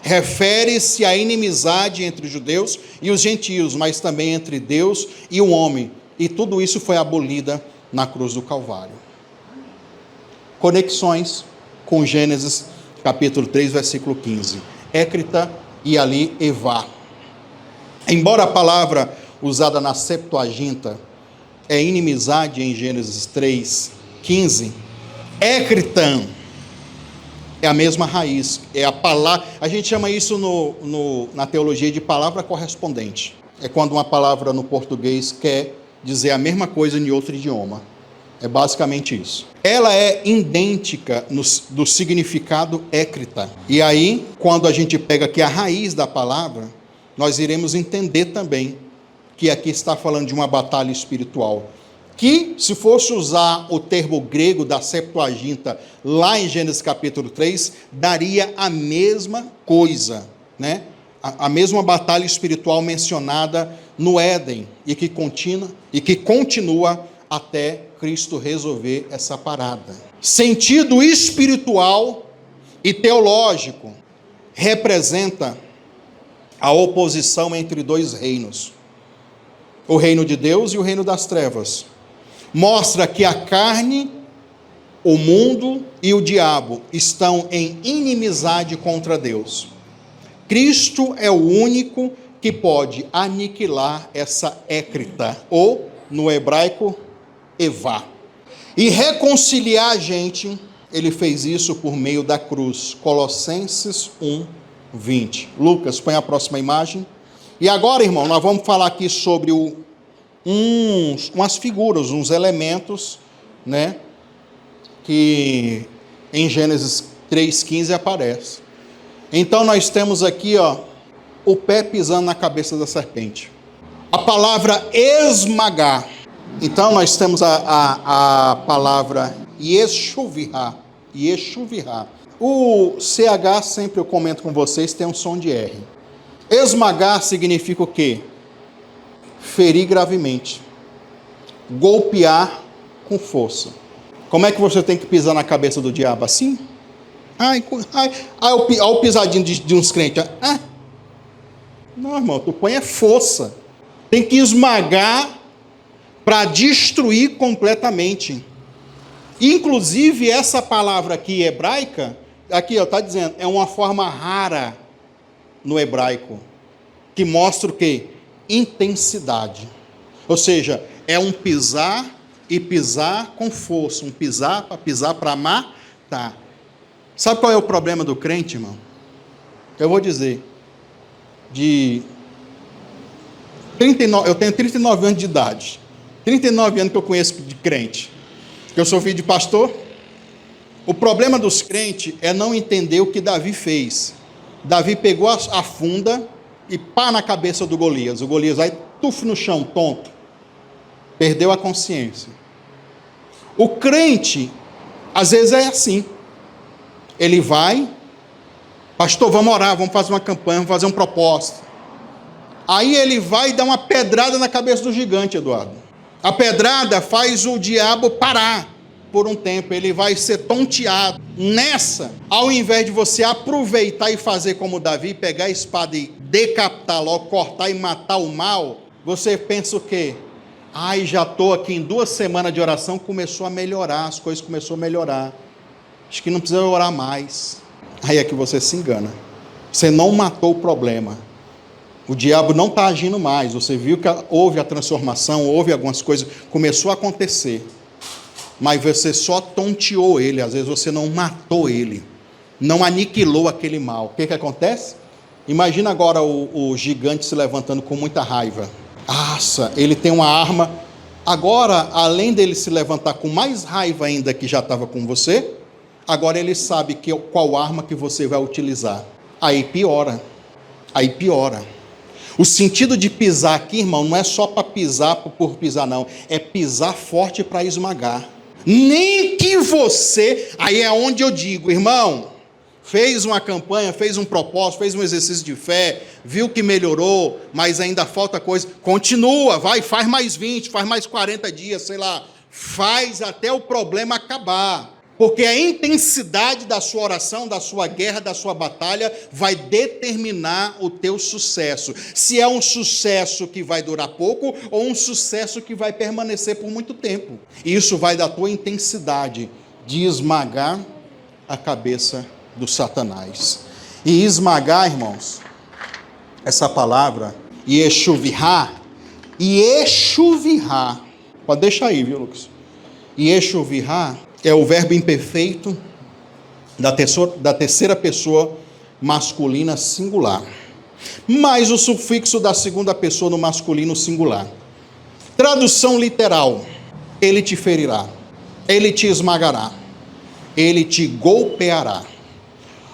refere-se à inimizade entre os judeus e os gentios, mas também entre Deus e o homem, e tudo isso foi abolida na cruz do Calvário. Conexões com Gênesis capítulo 3, versículo 15. Écrita e ali Evá. Embora a palavra usada na Septuaginta é inimizade em Gênesis 3, 15, écritan é a mesma raiz, é a palavra, a gente chama isso na teologia de palavra correspondente. É quando uma palavra no português quer dizer a mesma coisa em outro idioma. É basicamente isso. Ela é idêntica do significado écrita. E aí, quando a gente pega aqui a raiz da palavra, nós iremos entender também que aqui está falando de uma batalha espiritual. Que, se fosse usar o termo grego da Septuaginta, lá em Gênesis capítulo 3, daria a mesma coisa, né? A mesma batalha espiritual mencionada no Éden, e que continua até Cristo resolver essa parada. Sentido espiritual e teológico representa a oposição entre dois reinos, o reino de Deus e o reino das trevas. Mostra que a carne, o mundo e o diabo estão em inimizade contra Deus. Cristo é o único que pode aniquilar essa écrita, ou, no hebraico, Evá. E reconciliar a gente, ele fez isso por meio da cruz. Colossenses 1, 20. Lucas, põe a próxima imagem. E agora, irmão, nós vamos falar aqui sobre umas figuras, uns elementos, né, que em Gênesis 3,15 aparece. Então nós temos aqui, o pé pisando na cabeça da serpente. A palavra esmagar. Então nós temos a palavra yeshuvihá. O CH, sempre eu comento com vocês, tem um som de R. Esmagar significa o quê? Ferir gravemente. Golpear com força. Como é que você tem que pisar na cabeça do diabo? Assim? Olha o pisadinho de uns crentes. Não, irmão, tu põe força. Tem que esmagar para destruir completamente. Inclusive, essa palavra aqui hebraica, aqui está dizendo, é uma forma rara no hebraico, que mostra o quê? Intensidade. Ou seja, é um pisar e pisar com força, um pisar para matar. Sabe qual é o problema do crente, irmão? Eu vou dizer, eu tenho 39 anos de idade, 39 anos que eu conheço de crente, que eu sou filho de pastor. O problema dos crentes é não entender o que Davi fez. Davi pegou a funda e pá na cabeça do Golias. O Golias vai tuf no chão, tonto. Perdeu a consciência. O crente, às vezes é assim. Ele vai, pastor, vamos orar, vamos fazer uma campanha, vamos fazer um propósito. Aí ele vai dar uma pedrada na cabeça do gigante, Eduardo. A pedrada faz o diabo parar por um tempo, ele vai ser tonteado. Nessa, ao invés de você aproveitar e fazer como Davi, pegar a espada e decapitar logo, cortar e matar o mal, você pensa o quê? Já estou aqui em 2 semanas de oração, começou a melhorar, as coisas começaram a melhorar. Acho que não precisa orar mais. Aí é que você se engana. Você não matou o problema. O diabo não está agindo mais. Você viu que houve a transformação, houve algumas coisas, começou a acontecer. mas você só tonteou ele, às vezes você não matou ele, não aniquilou aquele mal. O que acontece? Imagina agora o gigante se levantando com muita raiva. Nossa, ele tem uma arma. Agora, além dele se levantar com mais raiva ainda que já estava com você, agora ele sabe qual arma que você vai utilizar. Aí piora. O sentido de pisar aqui, irmão, não é só para pisar por pisar, não. É pisar forte para esmagar. Nem que você... Aí é onde eu digo, irmão, fez uma campanha, fez um propósito, fez um exercício de fé, viu que melhorou, mas ainda falta coisa. Continua, vai, faz mais 20, faz mais 40 dias, sei lá. Faz até o problema acabar. Porque a intensidade da sua oração, da sua guerra, da sua batalha, vai determinar o teu sucesso. Se é um sucesso que vai durar pouco, ou um sucesso que vai permanecer por muito tempo. Isso vai da tua intensidade de esmagar a cabeça do Satanás. E esmagar, irmãos, essa palavra, yeshuvirá, pode deixar aí, viu, Lucas? Yeshuvirá é o verbo imperfeito da terceira pessoa masculina singular, mais o sufixo da segunda pessoa no masculino singular. Tradução literal: ele te ferirá, ele te esmagará, ele te golpeará.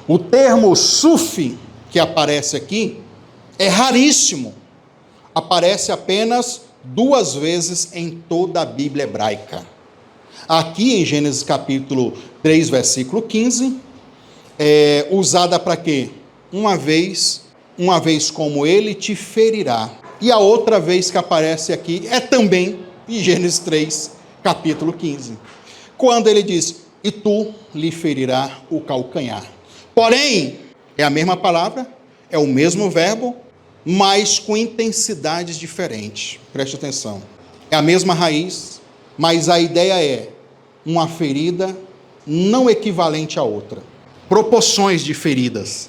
O termo suf, que aparece aqui, é raríssimo. Aparece apenas 2 vezes em toda a Bíblia hebraica. Aqui em Gênesis capítulo 3, versículo 15, é usada para quê? Uma vez como ele te ferirá. E a outra vez que aparece aqui é também em Gênesis 3, capítulo 15. Quando ele diz, e tu lhe ferirá o calcanhar. Porém, é a mesma palavra, é o mesmo verbo, mas com intensidades diferentes. Preste atenção. É a mesma raiz, mas a ideia é uma ferida não equivalente à outra. Proporções de feridas.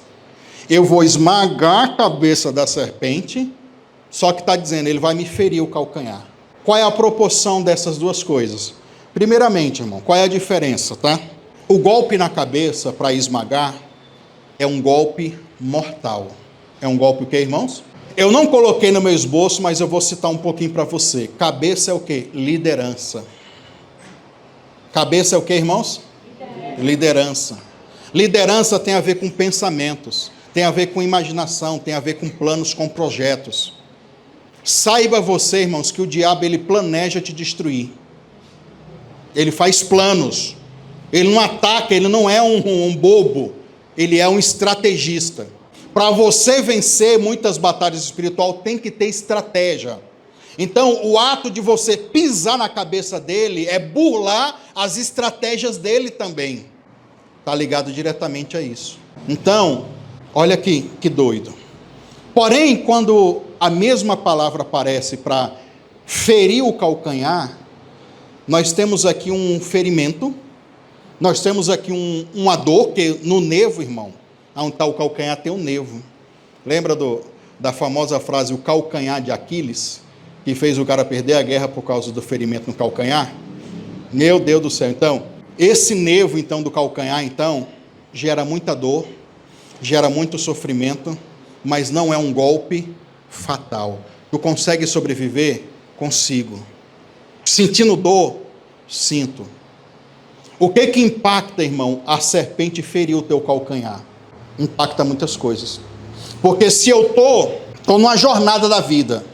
Eu vou esmagar a cabeça da serpente, só que está dizendo, ele vai me ferir o calcanhar. Qual é a proporção dessas duas coisas? Primeiramente, irmão, qual é a diferença, tá? O golpe na cabeça para esmagar é um golpe mortal. É um golpe o quê, irmãos? Eu não coloquei no meu esboço, mas eu vou citar um pouquinho para você. Cabeça é o quê? Liderança. Cabeça é o quê, irmãos? Liderança. Liderança tem a ver com pensamentos, tem a ver com imaginação, tem a ver com planos, com projetos. Saiba você, irmãos, que o diabo, ele planeja te destruir. Ele faz planos. Ele não ataca, ele não é um bobo. Ele é um estrategista. Para você vencer muitas batalhas espirituais, tem que ter estratégia. Então, o ato de você pisar na cabeça dele é burlar as estratégias dele também. Está ligado diretamente a isso. Então, olha aqui, que doido. Porém, quando a mesma palavra aparece para ferir o calcanhar, nós temos aqui um ferimento, nós temos aqui uma dor, que no nervo, irmão, onde está o calcanhar tem um nervo. Lembra da famosa frase, o calcanhar de Aquiles, que fez o cara perder a guerra por causa do ferimento no calcanhar? Meu Deus do céu, então, esse nervo, então, do calcanhar, então, gera muita dor, gera muito sofrimento, mas não é um golpe fatal. Tu consegue sobreviver? Consigo. Sentindo dor? Sinto. O que impacta, irmão, a serpente ferir o teu calcanhar? Impacta muitas coisas. Porque se eu estou numa jornada da vida,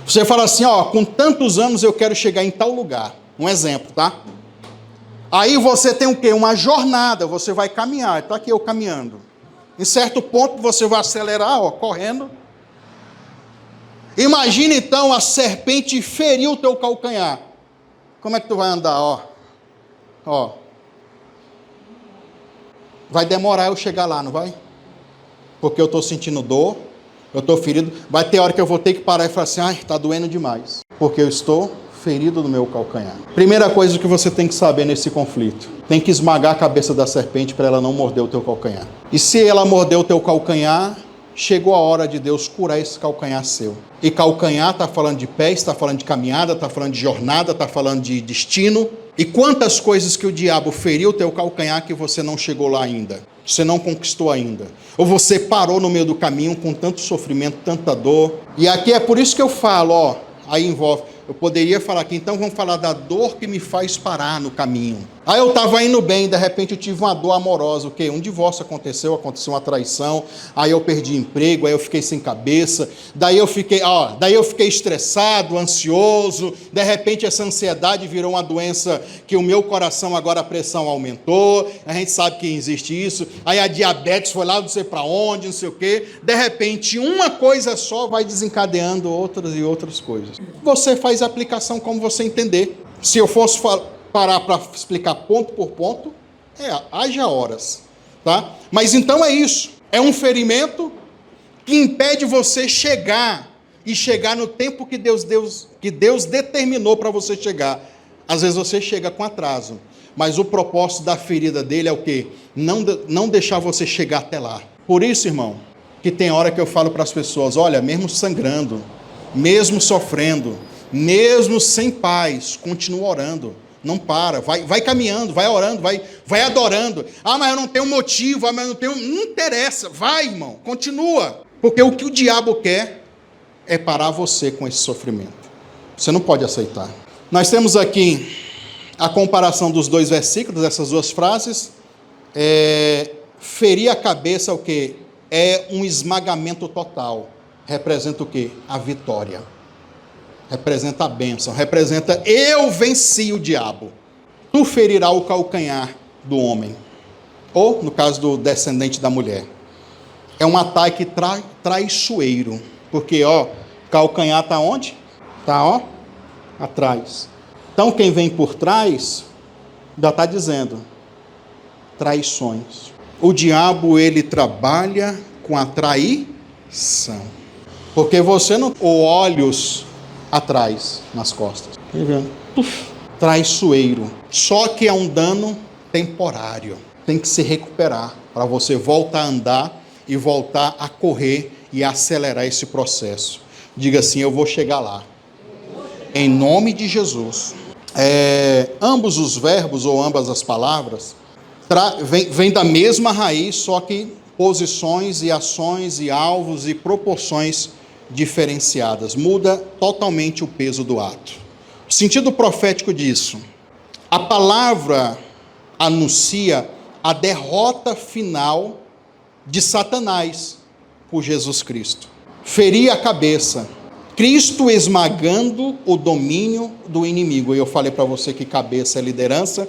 você fala assim, ó, com tantos anos eu quero chegar em tal lugar. Um exemplo, tá? Aí você tem o quê? Uma jornada, você vai caminhar. Está aqui eu caminhando. Em certo ponto você vai acelerar, ó, correndo. Imagina então a serpente ferir o teu calcanhar. Como é que tu vai andar, ó? Ó. Vai demorar eu chegar lá, não vai? Porque eu estou sentindo dor, eu estou ferido. Vai ter hora que eu vou ter que parar e falar assim, ai, está doendo demais. Porque eu estou ferido no meu calcanhar. Primeira coisa que você tem que saber nesse conflito. Tem que esmagar a cabeça da serpente para ela não morder o teu calcanhar. E se ela morder o teu calcanhar, chegou a hora de Deus curar esse calcanhar seu. E calcanhar está falando de pés, está falando de caminhada, está falando de jornada, está falando de destino. E quantas coisas que o diabo feriu o teu calcanhar que você não chegou lá ainda, você não conquistou ainda, ou você parou no meio do caminho com tanto sofrimento, tanta dor. E aqui é por isso que eu falo, aí envolve, eu poderia falar aqui, então vamos falar da dor que me faz parar no caminho. Aí eu estava indo bem, de repente eu tive uma dor amorosa, o quê? Um divórcio aconteceu uma traição, aí eu perdi emprego, aí eu fiquei sem cabeça, daí eu fiquei estressado, ansioso, de repente essa ansiedade virou uma doença que o meu coração agora a pressão aumentou, a gente sabe que existe isso, aí a diabetes foi lá não sei para onde, não sei o quê, de repente uma coisa só vai desencadeando outras e outras coisas. Você faz a aplicação como você entender. Se eu fosse parar para explicar ponto por ponto, haja horas, tá? Mas então é isso, é um ferimento que impede você chegar no tempo que Deus determinou para você chegar. Às vezes você chega com atraso, mas o propósito da ferida dele é o quê? Não deixar você chegar até lá. Por isso, irmão, que tem hora que eu falo para as pessoas, olha, mesmo sangrando, mesmo sofrendo, mesmo sem paz, continua orando. Não para, vai caminhando, vai orando, vai adorando. Mas eu não tenho motivo, mas eu não tenho... Não interessa, vai, irmão, continua. Porque o que o diabo quer é parar você com esse sofrimento. Você não pode aceitar. Nós temos aqui a comparação dos dois versículos, dessas duas frases. Ferir a cabeça é o quê? É um esmagamento total. Representa o quê? A vitória. Representa a bênção, representa eu venci o diabo. Tu ferirá o calcanhar do homem, ou no caso do descendente da mulher. É um ataque traiçoeiro, porque calcanhar está onde? Está atrás. Então quem vem por trás, já está dizendo, traições. O diabo ele trabalha com a traição, porque você não olhos atrás, nas costas. Traiçoeiro. Só que é um dano temporário. Tem que se recuperar para você voltar a andar e voltar a correr e acelerar esse processo. Diga assim, eu vou chegar lá. Em nome de Jesus. Ambos os verbos ou ambas as palavras vem da mesma raiz, só que posições e ações e alvos e proporções diferenciadas, muda totalmente o peso do ato. O sentido profético disso, a palavra anuncia a derrota final de Satanás por Jesus Cristo. Ferir a cabeça, Cristo esmagando o domínio do inimigo. E eu falei para você que cabeça é liderança,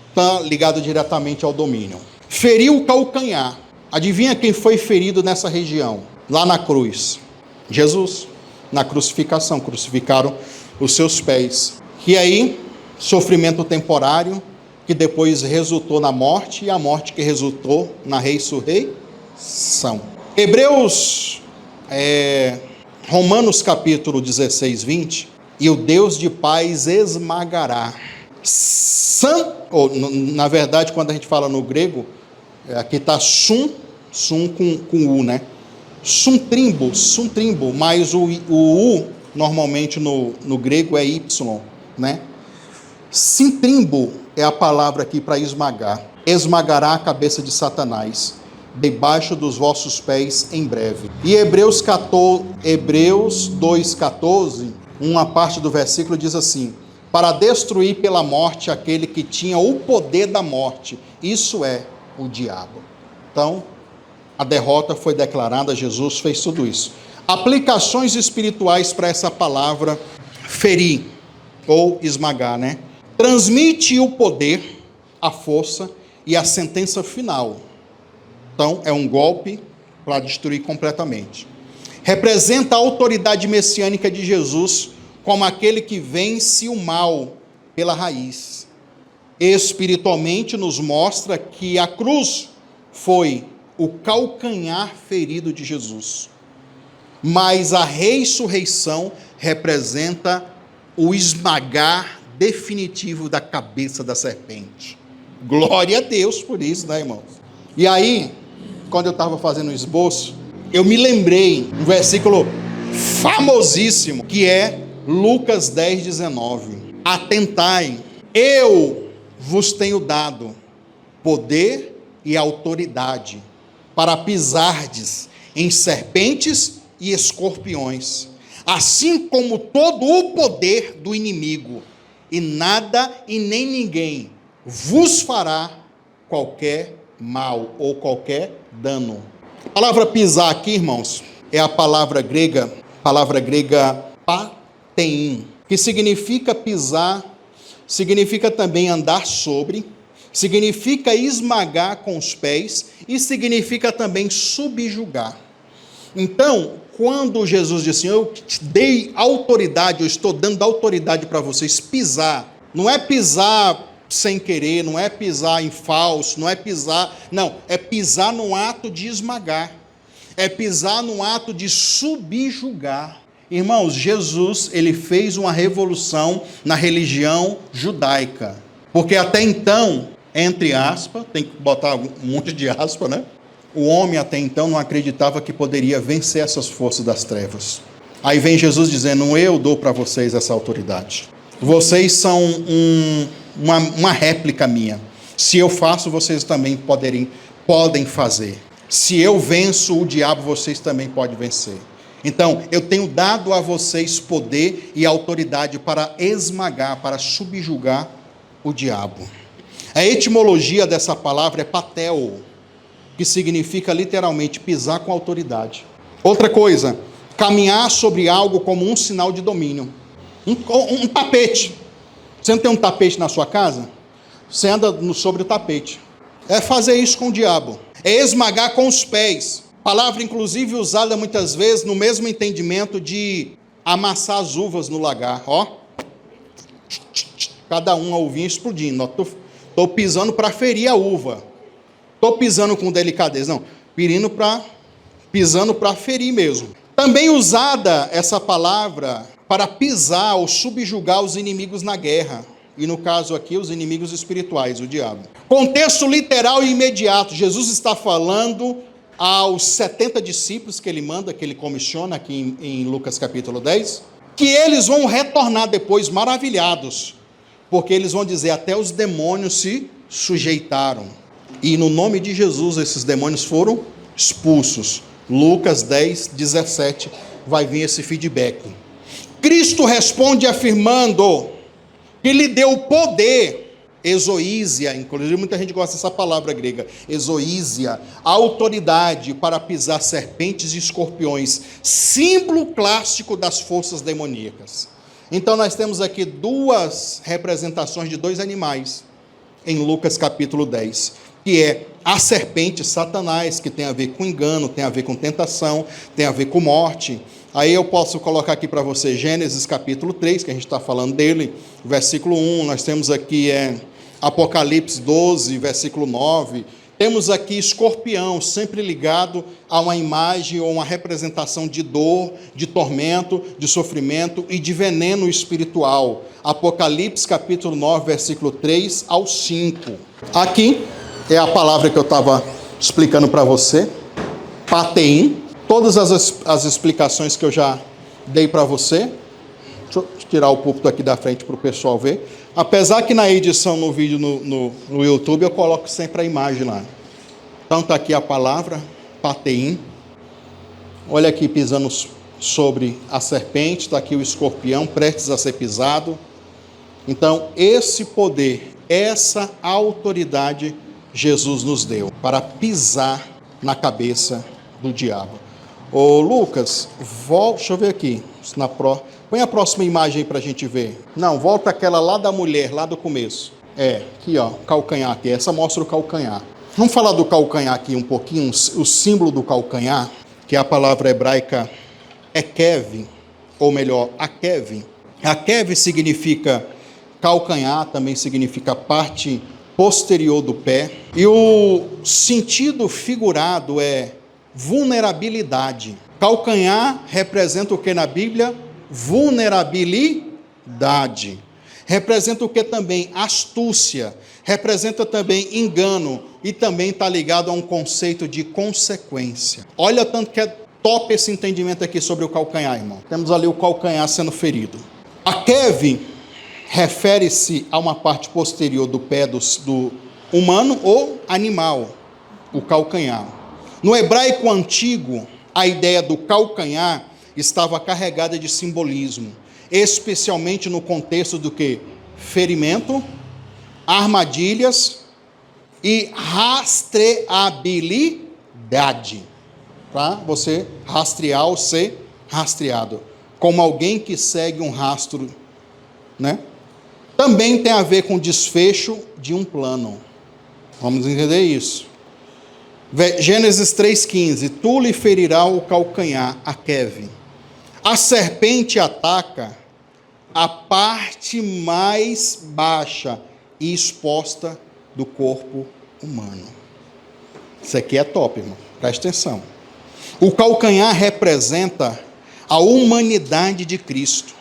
está ligado diretamente ao domínio. Feriu o calcanhar. Adivinha quem foi ferido nessa região? Lá na cruz. Jesus, na crucificação, crucificaram os seus pés. E aí, sofrimento temporário, que depois resultou na morte, e a morte que resultou na ressurreição. Romanos capítulo 16, 20, e o Deus de paz esmagará. Na verdade, quando a gente fala no grego, aqui está sum com U, né? Suntrimbo, mas o U, normalmente no grego é Y, né? Sintrimbo é a palavra aqui para esmagar. Esmagará a cabeça de Satanás, debaixo dos vossos pés em breve. E Hebreus 2,14, uma parte do versículo diz assim, para destruir pela morte aquele que tinha o poder da morte, isso é o diabo. Então, a derrota foi declarada, Jesus fez tudo isso. Aplicações espirituais para essa palavra ferir ou esmagar, né? Transmite o poder, a força e a sentença final. Então, é um golpe para destruir completamente. Representa a autoridade messiânica de Jesus como aquele que vence o mal pela raiz. Espiritualmente nos mostra que a cruz foi o calcanhar ferido de Jesus. Mas a ressurreição representa o esmagar definitivo da cabeça da serpente. Glória a Deus por isso, né, irmãos? E aí, quando eu estava fazendo o esboço, eu me lembrei um versículo famosíssimo, que é Lucas 10, 19. Atentai eu vos tenho dado poder e autoridade para pisardes em serpentes e escorpiões, assim como todo o poder do inimigo, e nada e nem ninguém vos fará qualquer mal ou qualquer dano. A palavra pisar aqui, irmãos, é a palavra grega patein, que significa pisar, significa também andar sobre, significa esmagar com os pés e significa também subjugar. Então, quando Jesus disse, eu te dei autoridade, eu estou dando autoridade para vocês pisar, não é pisar sem querer, não é pisar em falso, não é pisar, não, é pisar no ato de esmagar, é pisar no ato de subjugar. Irmãos, Jesus, ele fez uma revolução na religião judaica, porque até então, entre aspas, tem que botar um monte de aspas, né? O homem até então não acreditava que poderia vencer essas forças das trevas. Aí vem Jesus dizendo, eu dou para vocês essa autoridade. Vocês são uma réplica minha. Se eu faço, vocês também podem fazer. Se eu venço o diabo, vocês também podem vencer. Então, eu tenho dado a vocês poder e autoridade para esmagar, para subjugar o diabo. A etimologia dessa palavra é patel, que significa literalmente pisar com autoridade. Outra coisa, caminhar sobre algo como um sinal de domínio. Um tapete. Você não tem um tapete na sua casa? Você anda sobre o tapete. É fazer isso com o diabo. É esmagar com os pés. Palavra, inclusive, usada muitas vezes no mesmo entendimento de amassar as uvas no lagar. Ó. Cada um a uvinha explodindo. Estou pisando para ferir a uva. Estou pisando com delicadeza. Não, pisando para ferir mesmo. Também usada essa palavra para pisar ou subjugar os inimigos na guerra. E no caso aqui, os inimigos espirituais, o diabo. Contexto literal e imediato. Jesus está falando aos 70 discípulos que ele manda, que ele comissiona aqui em Lucas capítulo 10, que eles vão retornar depois maravilhados, porque eles vão dizer, até os demônios se sujeitaram. E no nome de Jesus, esses demônios foram expulsos. Lucas 10, 17, vai vir esse feedback. Cristo responde afirmando que lhe deu poder, exoísia, inclusive muita gente gosta dessa palavra grega, exoísia, autoridade para pisar serpentes e escorpiões, símbolo clássico das forças demoníacas. Então nós temos aqui duas representações de dois animais, em Lucas capítulo 10, que é a serpente, Satanás, que tem a ver com engano, tem a ver com tentação, tem a ver com morte. Aí eu posso colocar aqui para você Gênesis capítulo 3, que a gente está falando dele, versículo 1, nós temos aqui Apocalipse 12, versículo 9, temos aqui escorpião, sempre ligado a uma imagem ou uma representação de dor, de tormento, de sofrimento e de veneno espiritual. Apocalipse capítulo 9, versículo 3 ao 5. Aqui é a palavra que eu estava explicando para você, patein. Todas as explicações que eu já dei para você. Deixa eu tirar o púlpito aqui da frente para o pessoal ver. Apesar que na edição no vídeo no YouTube eu coloco sempre a imagem lá. Então está aqui a palavra, patein. Olha aqui pisando sobre a serpente, está aqui o escorpião prestes a ser pisado. Então esse poder, essa autoridade Jesus nos deu para pisar na cabeça do diabo. Ô Lucas, deixa eu ver aqui, põe a próxima imagem aí para a gente ver. Não, volta aquela lá da mulher, lá do começo. Aqui ó, calcanhar aqui, essa mostra o calcanhar. Vamos falar do calcanhar aqui um pouquinho, o símbolo do calcanhar, que é a palavra hebraica ekev, ou melhor, akev. Akev significa calcanhar, também significa parte posterior do pé. E o sentido figurado é vulnerabilidade. Calcanhar representa o que na Bíblia? Vulnerabilidade. Representa o que também? Astúcia. Representa também engano. E também está ligado a um conceito de consequência. Olha tanto que é top esse entendimento aqui sobre o calcanhar, irmão. Temos ali o calcanhar sendo ferido. Akev refere-se a uma parte posterior do pé do humano ou animal, o calcanhar. No hebraico antigo, a ideia do calcanhar estava carregada de simbolismo, especialmente no contexto do que? Ferimento, armadilhas e rastreabilidade. Tá? Você rastrear ou ser rastreado, como alguém que segue um rastro, né? Também tem a ver com o desfecho de um plano. Vamos entender isso. Gênesis 3,15. Tu lhe ferirá o calcanhar, a Kevin. A serpente ataca a parte mais baixa e exposta do corpo humano. Isso aqui é top, irmão. Presta atenção. O calcanhar representa a humanidade de Cristo.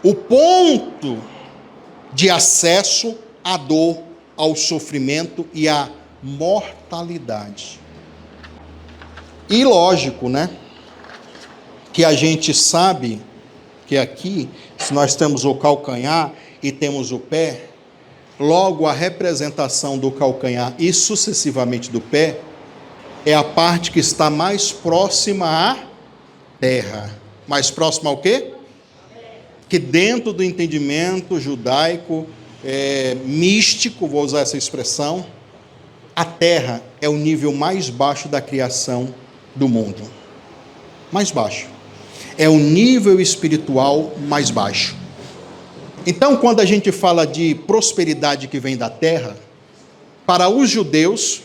O ponto de acesso à dor, ao sofrimento e à mortalidade. E lógico, né? Que a gente sabe que aqui, se nós temos o calcanhar e temos o pé, logo a representação do calcanhar e sucessivamente do pé é a parte que está mais próxima à terra. Mais próxima ao quê? Que dentro do entendimento judaico, místico, vou usar essa expressão, a terra é o nível mais baixo da criação do mundo. Mais baixo. É o nível espiritual mais baixo. Então, quando a gente fala de prosperidade que vem da terra, para os judeus,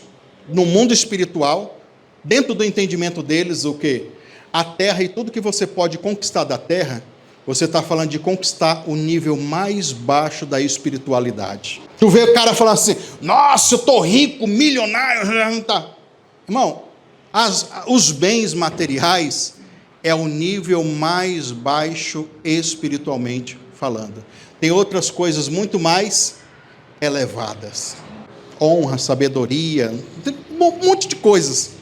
no mundo espiritual, dentro do entendimento deles, o quê? A terra e tudo que você pode conquistar da terra, você está falando de conquistar o nível mais baixo da espiritualidade. Tu vê o cara falando assim, nossa, eu estou rico, milionário. Tá. Irmão, os bens materiais é o nível mais baixo espiritualmente falando. Tem outras coisas muito mais elevadas. Honra, sabedoria, um monte de coisas.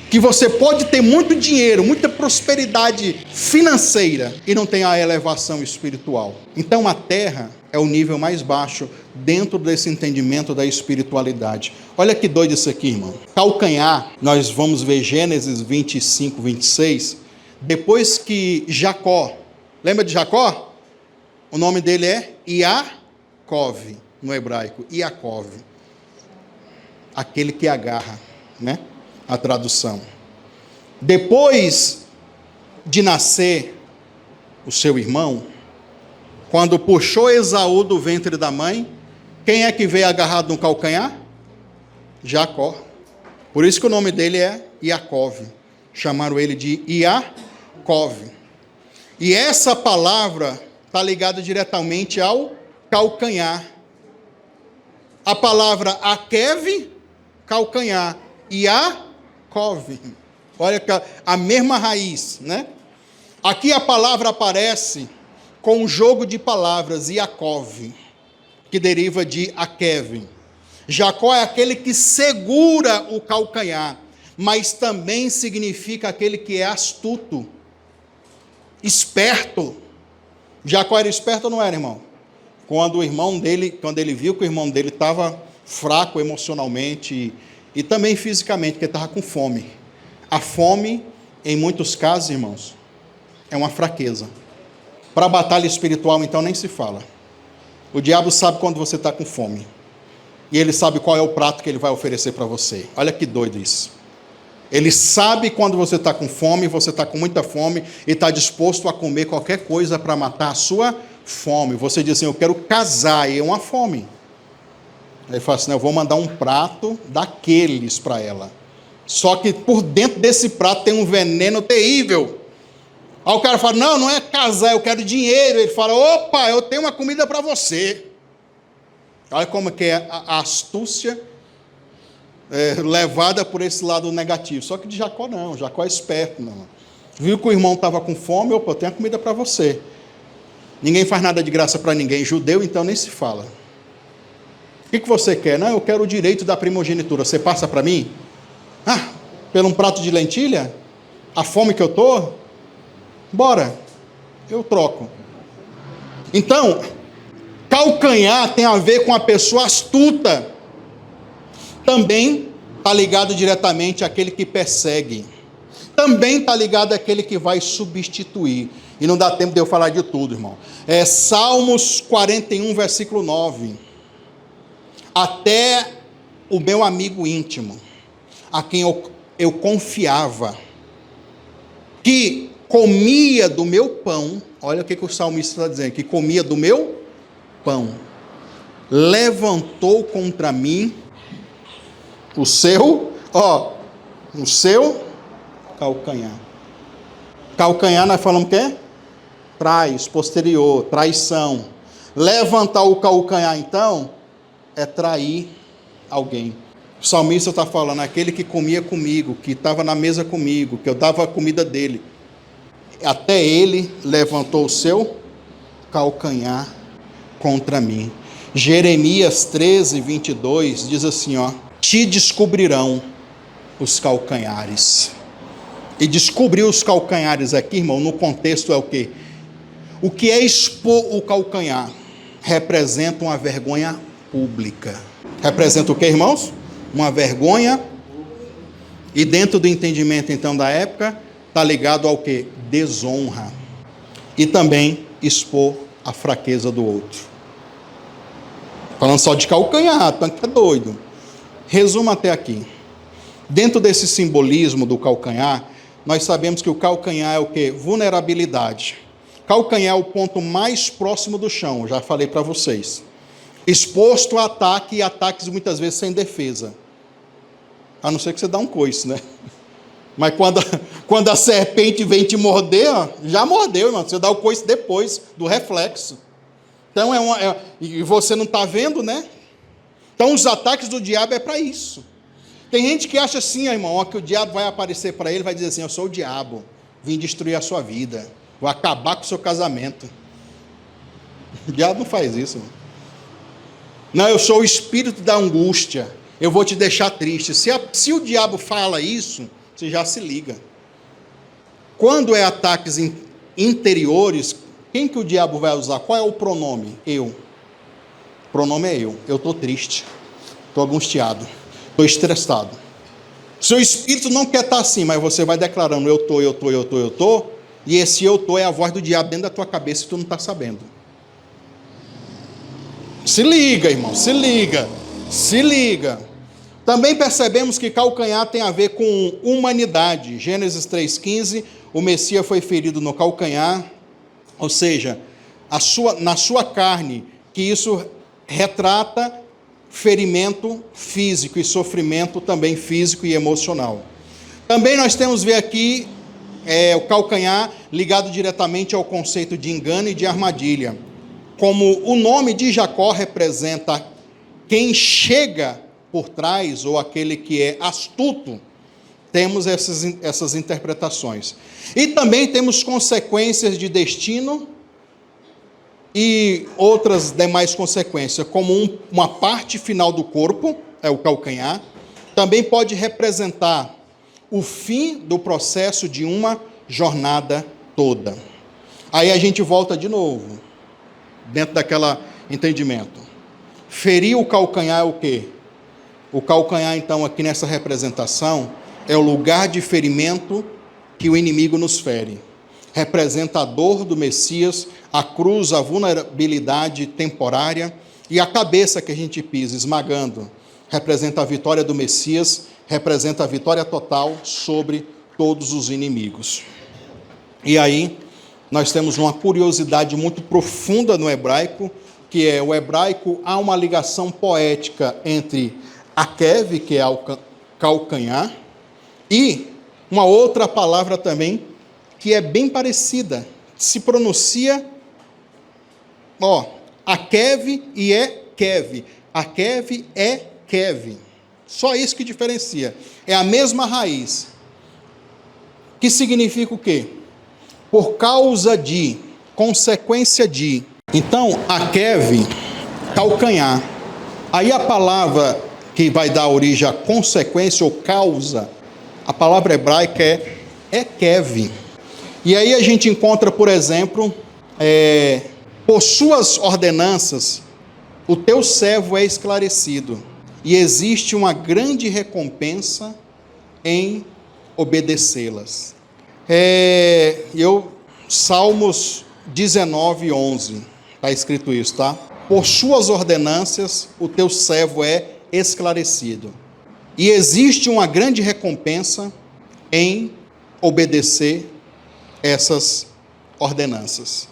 Que você pode ter muito dinheiro, muita prosperidade financeira e não tem a elevação espiritual. Então a terra é o nível mais baixo dentro desse entendimento da espiritualidade. Olha que doido isso aqui, irmão. Calcanhar, nós vamos ver Gênesis 25, 26. Depois que Jacó, lembra de Jacó? O nome dele é Iacov, no hebraico, Iacov. Aquele que agarra, né? A tradução. Depois de nascer o seu irmão, quando puxou Esaú do ventre da mãe, quem é que veio agarrado no calcanhar? Jacó. Por isso que o nome dele é Iacov. Chamaram ele de Iacov. E essa palavra está ligada diretamente ao calcanhar. A palavra Akev, calcanhar. Iacov. Olha a mesma raiz, né? Aqui a palavra aparece com um jogo de palavras, Iacov, que deriva de Akev. Jacó é aquele que segura o calcanhar, mas também significa aquele que é astuto, esperto. Jacó era esperto ou não era, irmão? Quando ele viu que o irmão dele estava fraco emocionalmente e também fisicamente, porque estava com fome. A fome, em muitos casos, irmãos, é uma fraqueza. Para a batalha espiritual, então, nem se fala. O diabo sabe quando você está com fome. E ele sabe qual é o prato que ele vai oferecer para você. Olha que doido isso. Ele sabe quando você está com fome, você está com muita fome, e está disposto a comer qualquer coisa para matar a sua fome. Você diz assim, eu quero casar, e é uma fome. Ele fala assim, eu vou mandar um prato daqueles para ela. Só que por dentro desse prato tem um veneno terrível. Aí o cara fala, não é casar, eu quero dinheiro. Ele fala, opa, eu tenho uma comida para você. Olha como que é a astúcia levada por esse lado negativo. Só que de Jacó não, Jacó é esperto. Não. Viu que o irmão estava com fome, opa, eu tenho a comida para você. Ninguém faz nada de graça para ninguém. Judeu, então, nem se fala. O que você quer? Não, eu quero o direito da primogenitura. Você passa para mim? Pelo um prato de lentilha? A fome que eu estou? Bora, eu troco. Então, Calcanhar tem a ver com a pessoa astuta. Também está ligado diretamente àquele que persegue. Também está ligado àquele que vai substituir. E não dá tempo de eu falar de tudo, irmão. Salmos 41, versículo 9. Até o meu amigo íntimo, a quem eu confiava, que comia do meu pão, olha o que o salmista está dizendo, que comia do meu pão, levantou contra mim o seu calcanhar. Calcanhar nós falamos o quê? Trás, posterior, traição. Levantar o calcanhar, então, é trair alguém. O salmista está falando, aquele que comia comigo, que estava na mesa comigo, que eu dava a comida dele, até ele levantou o seu calcanhar contra mim. Jeremias 13, 22 diz assim, te descobrirão os calcanhares. E descobrir os calcanhares aqui, irmão, no contexto é o quê? O que é expor o calcanhar? Representa uma vergonha pública. Representa o quê, irmãos? Uma vergonha. E dentro do entendimento, então, da época, está ligado ao quê? Desonra. E também expor a fraqueza do outro. Falando só de calcanhar, tá doido. Resumo até aqui. Dentro desse simbolismo do calcanhar, nós sabemos que o calcanhar é o quê? Vulnerabilidade. Calcanhar é o ponto mais próximo do chão, já falei para vocês. Exposto a ataque, e ataques muitas vezes sem defesa. A não ser que você dá um coice, né? Mas quando a serpente vem te morder, já mordeu, irmão. Você dá o coice depois do reflexo. Então, e você não está vendo, né? Então, os ataques do diabo é para isso. Tem gente que acha assim, irmão, que o diabo vai aparecer para ele e vai dizer assim, eu sou o diabo, vim destruir a sua vida, vou acabar com o seu casamento. O diabo não faz isso, irmão. Não, eu sou o espírito da angústia, eu vou te deixar triste. Se o diabo fala isso, você já se liga. Quando é ataques interiores, quem que o diabo vai usar? Qual é o pronome? Eu. O pronome é eu. Eu estou triste, estou angustiado, estou estressado. Seu espírito não quer estar assim, mas você vai declarando, eu estou, e esse eu estou é a voz do diabo dentro da tua cabeça e tu não está sabendo. Se liga, irmão, se liga, se liga. Também percebemos que calcanhar tem a ver com humanidade. Gênesis 3,15, o Messias foi ferido no calcanhar, ou seja, na sua carne, que isso retrata ferimento físico e sofrimento também físico e emocional. Também nós temos ver aqui o calcanhar ligado diretamente ao conceito de engano e de armadilha. Como o nome de Jacó representa quem chega por trás, ou aquele que é astuto, temos essas interpretações. E também temos consequências de destino e outras demais consequências, como uma parte final do corpo, é o calcanhar, também pode representar o fim do processo de uma jornada toda. Aí a gente volta de novo, dentro daquele entendimento. Ferir o calcanhar é o quê? O calcanhar, então, aqui nessa representação, é o lugar de ferimento que o inimigo nos fere. Representa a dor do Messias, a cruz, a vulnerabilidade temporária, e a cabeça que a gente pisa, esmagando. Representa a vitória do Messias, representa a vitória total sobre todos os inimigos. E aí, nós temos uma curiosidade muito profunda no hebraico, que é o hebraico, há uma ligação poética entre akev, que é o calcanhar, e uma outra palavra também, que é bem parecida, se pronuncia, akev e é kev. Akev é kev. Só isso que diferencia. É a mesma raiz. Que significa o quê? Por causa de, consequência de. Então, akev, calcanhar. Aí a palavra que vai dar origem à consequência ou causa, a palavra hebraica é kev. E aí a gente encontra, por exemplo, Por suas ordenanças, o teu servo é esclarecido, e existe uma grande recompensa em obedecê-las. Salmos 19, 11, está escrito isso, tá? Por suas ordenanças, o teu servo é esclarecido, e existe uma grande recompensa em obedecer essas ordenanças.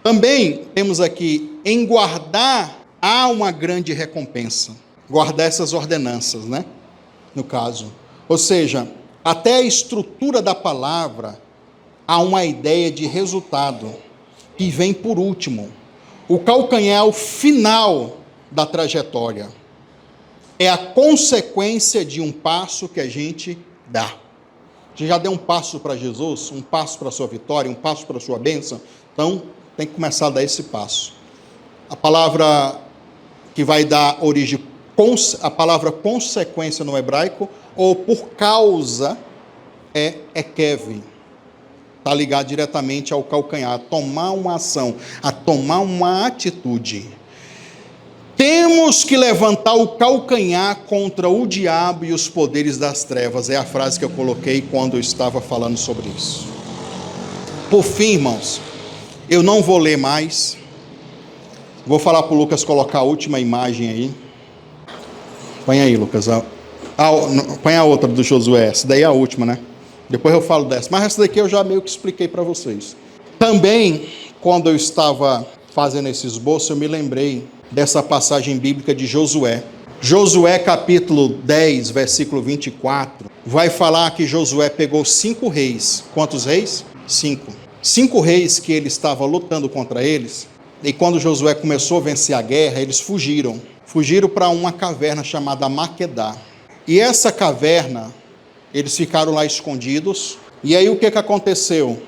Também temos aqui, em guardar, há uma grande recompensa. Guardar essas ordenanças, né? No caso. Ou seja, até a estrutura da palavra, há uma ideia de resultado, que vem por último. O calcanhar é o final da trajetória. É a consequência de um passo que a gente dá. Você já deu um passo para Jesus, um passo para a sua vitória, um passo para a sua bênção? Então, tem que começar a dar esse passo. A palavra que vai dar origem, a palavra consequência no hebraico, ou por causa, é ekev. Está ligado diretamente ao calcanhar, a tomar uma ação, a tomar uma atitude. Temos que levantar o calcanhar contra o diabo e os poderes das trevas. É a frase que eu coloquei quando eu estava falando sobre isso. Por fim, irmãos, eu não vou ler mais. Vou falar para o Lucas colocar a última imagem aí. Põe aí, Lucas. Põe a outra do Josué. Essa daí é a última, né? Depois eu falo dessa. Mas essa daqui eu já meio que expliquei para vocês. Também, quando eu estava fazendo esse esboço, eu me lembrei dessa passagem bíblica de Josué. Josué capítulo 10, versículo 24, vai falar que Josué pegou 5 reis. Quantos reis? 5. 5 reis que ele estava lutando contra eles, e quando Josué começou a vencer a guerra, eles fugiram. Fugiram para uma caverna chamada Maquedá. E essa caverna, eles ficaram lá escondidos, e aí o que aconteceu?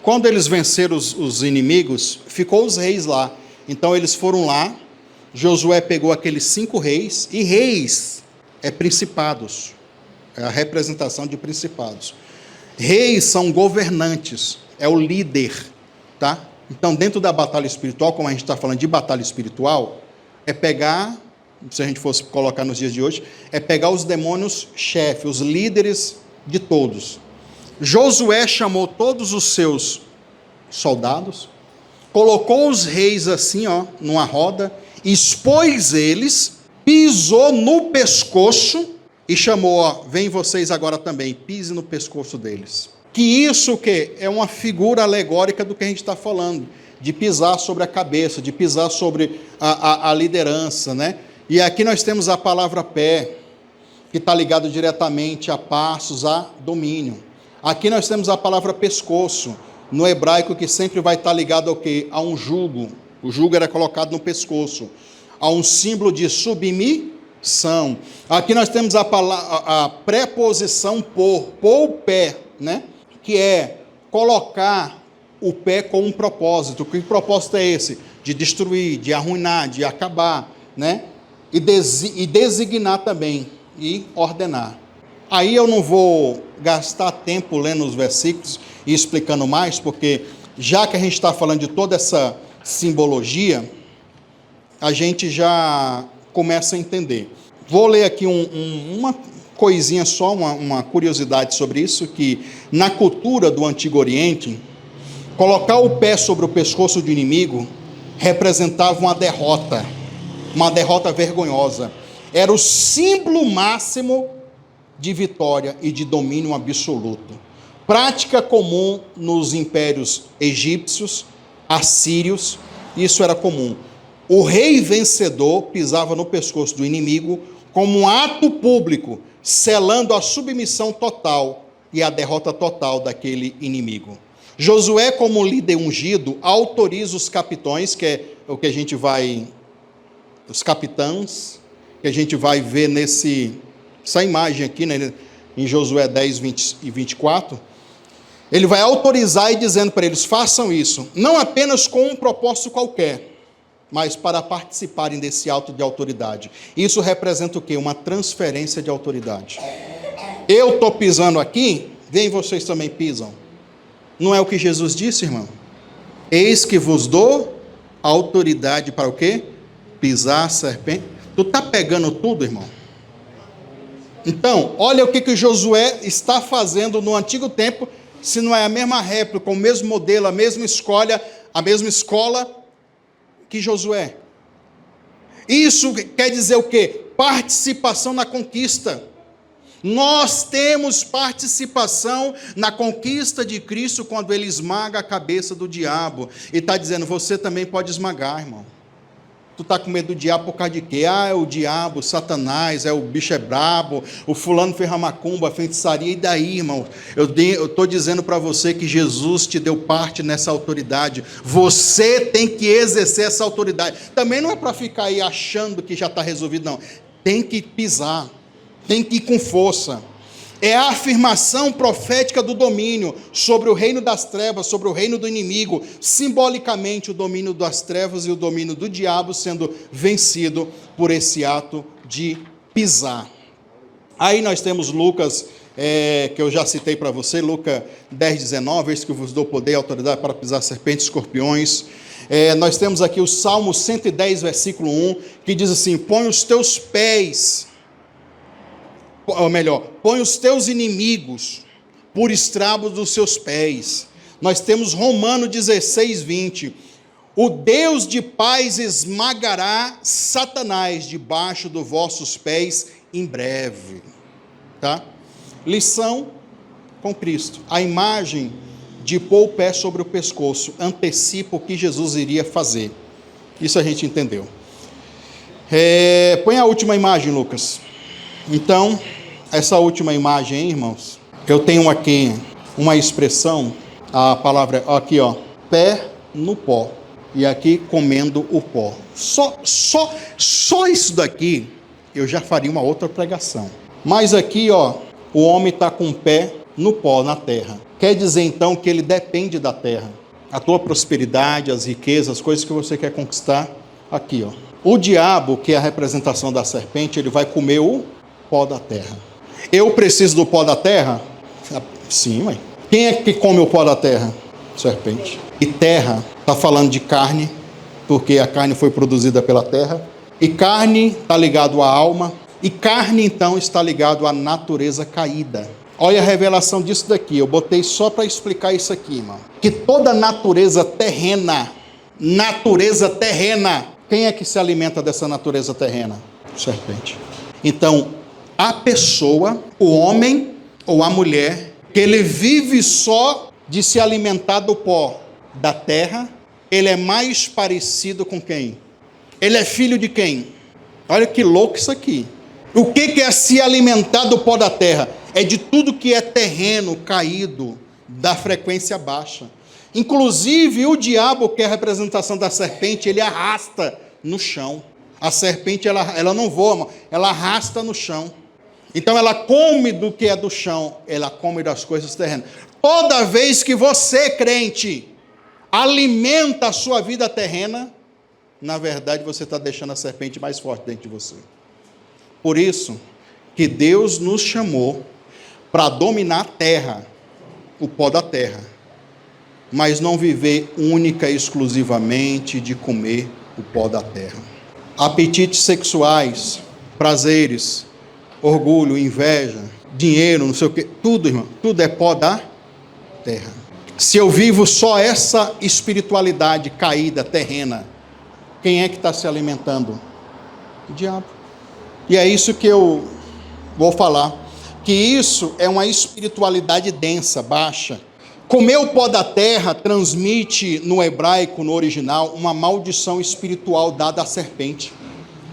Quando eles venceram os inimigos, ficou os reis lá. Então eles foram lá, Josué pegou aqueles 5 reis, e reis é principados, é a representação de principados. Reis são governantes, é o líder, tá? Então dentro da batalha espiritual, como a gente está falando de batalha espiritual, é pegar, se a gente fosse colocar nos dias de hoje, é pegar os demônios chefes, os líderes de todos. Josué chamou todos os seus soldados, colocou os reis assim, numa roda, expôs eles, pisou no pescoço e chamou, vem vocês agora também, pise no pescoço deles. Que isso que é uma figura alegórica do que a gente está falando, de pisar sobre a cabeça, de pisar sobre a liderança, né? E aqui nós temos a palavra pé, que está ligado diretamente a passos, a domínio. Aqui nós temos a palavra pescoço, no hebraico, que sempre vai estar ligado ao quê? A um jugo. O jugo era colocado no pescoço. A um símbolo de submissão. Aqui nós temos a preposição pôr o pé, né? Que é colocar o pé com um propósito. Que propósito é esse? De destruir, de arruinar, de acabar, né? E designar também, e ordenar. Aí eu não vou gastar tempo lendo os versículos e explicando mais, porque já que a gente está falando de toda essa simbologia, a gente já começa a entender. Vou ler aqui uma coisinha só, uma curiosidade sobre isso, que na cultura do Antigo Oriente, colocar o pé sobre o pescoço do inimigo representava uma derrota vergonhosa. Era o símbolo máximo de vitória e de domínio absoluto. Prática comum nos impérios egípcios, assírios, isso era comum. O rei vencedor pisava no pescoço do inimigo como um ato público, selando a submissão total e a derrota total daquele inimigo. Josué, como líder ungido, autoriza os capitães, que é o que a gente vai, os capitães, que a gente vai ver essa imagem aqui, né, em Josué 10, 20 e 24, ele vai autorizar e dizendo para eles, façam isso, não apenas com um propósito qualquer, mas para participarem desse ato de autoridade. Isso representa o quê? Uma transferência de autoridade. Eu estou pisando aqui, vem vocês também pisam. Não é o que Jesus disse, irmão? Eis que vos dou autoridade para o quê? Pisar a serpente. Tu está pegando tudo, irmão? Então, olha o que Josué está fazendo no antigo tempo, se não é a mesma réplica, o mesmo modelo, a mesma escola que Josué. Isso quer dizer o quê? Participação na conquista. Nós temos participação na conquista de Cristo quando Ele esmaga a cabeça do diabo. E está dizendo, você também pode esmagar, irmão. Tu está com medo do diabo por causa de quê? É o diabo, Satanás, o bicho é brabo, o fulano fez macumba, feitiçaria, e daí, irmão? Eu estou dizendo para você que Jesus te deu parte nessa autoridade. Você tem que exercer essa autoridade. Também não é para ficar aí achando que já está resolvido, não. Tem que pisar, tem que ir com força. É a afirmação profética do domínio sobre o reino das trevas, sobre o reino do inimigo, simbolicamente o domínio das trevas e o domínio do diabo sendo vencido por esse ato de pisar. Aí nós temos Lucas, que eu já citei para você, Lucas 10:19, eis que vos dou poder e autoridade para pisar serpentes e escorpiões. Nós temos aqui o Salmo 110, versículo 1, que diz assim, põe os teus pés... ou melhor, põe os teus inimigos por estrabos dos seus pés. Nós temos Romanos 16:20. O Deus de paz esmagará Satanás debaixo dos vossos pés em breve. Tá? Lição com Cristo. A imagem de pôr o pé sobre o pescoço antecipa o que Jesus iria fazer. Isso a gente entendeu. Põe a última imagem, Lucas. Então, essa última imagem, hein, irmãos, eu tenho aqui uma expressão, a palavra, aqui, ó, pé no pó, e aqui comendo o pó. Só isso daqui, eu já faria uma outra pregação. Mas aqui, ó, o homem está com o pé no pó, na terra. Quer dizer, então, que ele depende da terra. A tua prosperidade, as riquezas, as coisas que você quer conquistar, aqui, ó. O diabo, que é a representação da serpente, ele vai comer o pó da terra. Eu preciso do pó da terra? Sim, mãe. Quem é que come o pó da terra? Serpente. E terra, está falando de carne, porque a carne foi produzida pela terra. E carne está ligado à alma. E carne, então, está ligado à natureza caída. Olha a revelação disso daqui. Eu botei só para explicar isso aqui, irmão. Que toda natureza terrena, quem é que se alimenta dessa natureza terrena? Serpente. Então, a pessoa, o homem ou a mulher, que ele vive só de se alimentar do pó da terra, ele é mais parecido com quem? Ele é filho de quem? Olha que louco isso aqui. O que é se alimentar do pó da terra? É de tudo que é terreno, caído, da frequência baixa. Inclusive o diabo, que é a representação da serpente, ele arrasta no chão. A serpente, ela não voa, ela arrasta no chão. Então ela come do que é do chão, ela come das coisas terrenas. Toda vez que você, crente, alimenta a sua vida terrena, na verdade você está deixando a serpente mais forte dentro de você. Por isso que Deus nos chamou para dominar a terra, o pó da terra, mas não viver única e exclusivamente de comer o pó da terra. Apetites sexuais, prazeres, orgulho, inveja, dinheiro, não sei o que, tudo, irmão, tudo é pó da terra. Se eu vivo só essa espiritualidade caída, terrena, quem é que está se alimentando? O diabo. E é isso que eu vou falar, que isso é uma espiritualidade densa, baixa. Comer o pó da terra transmite no hebraico, no original, uma maldição espiritual dada à serpente.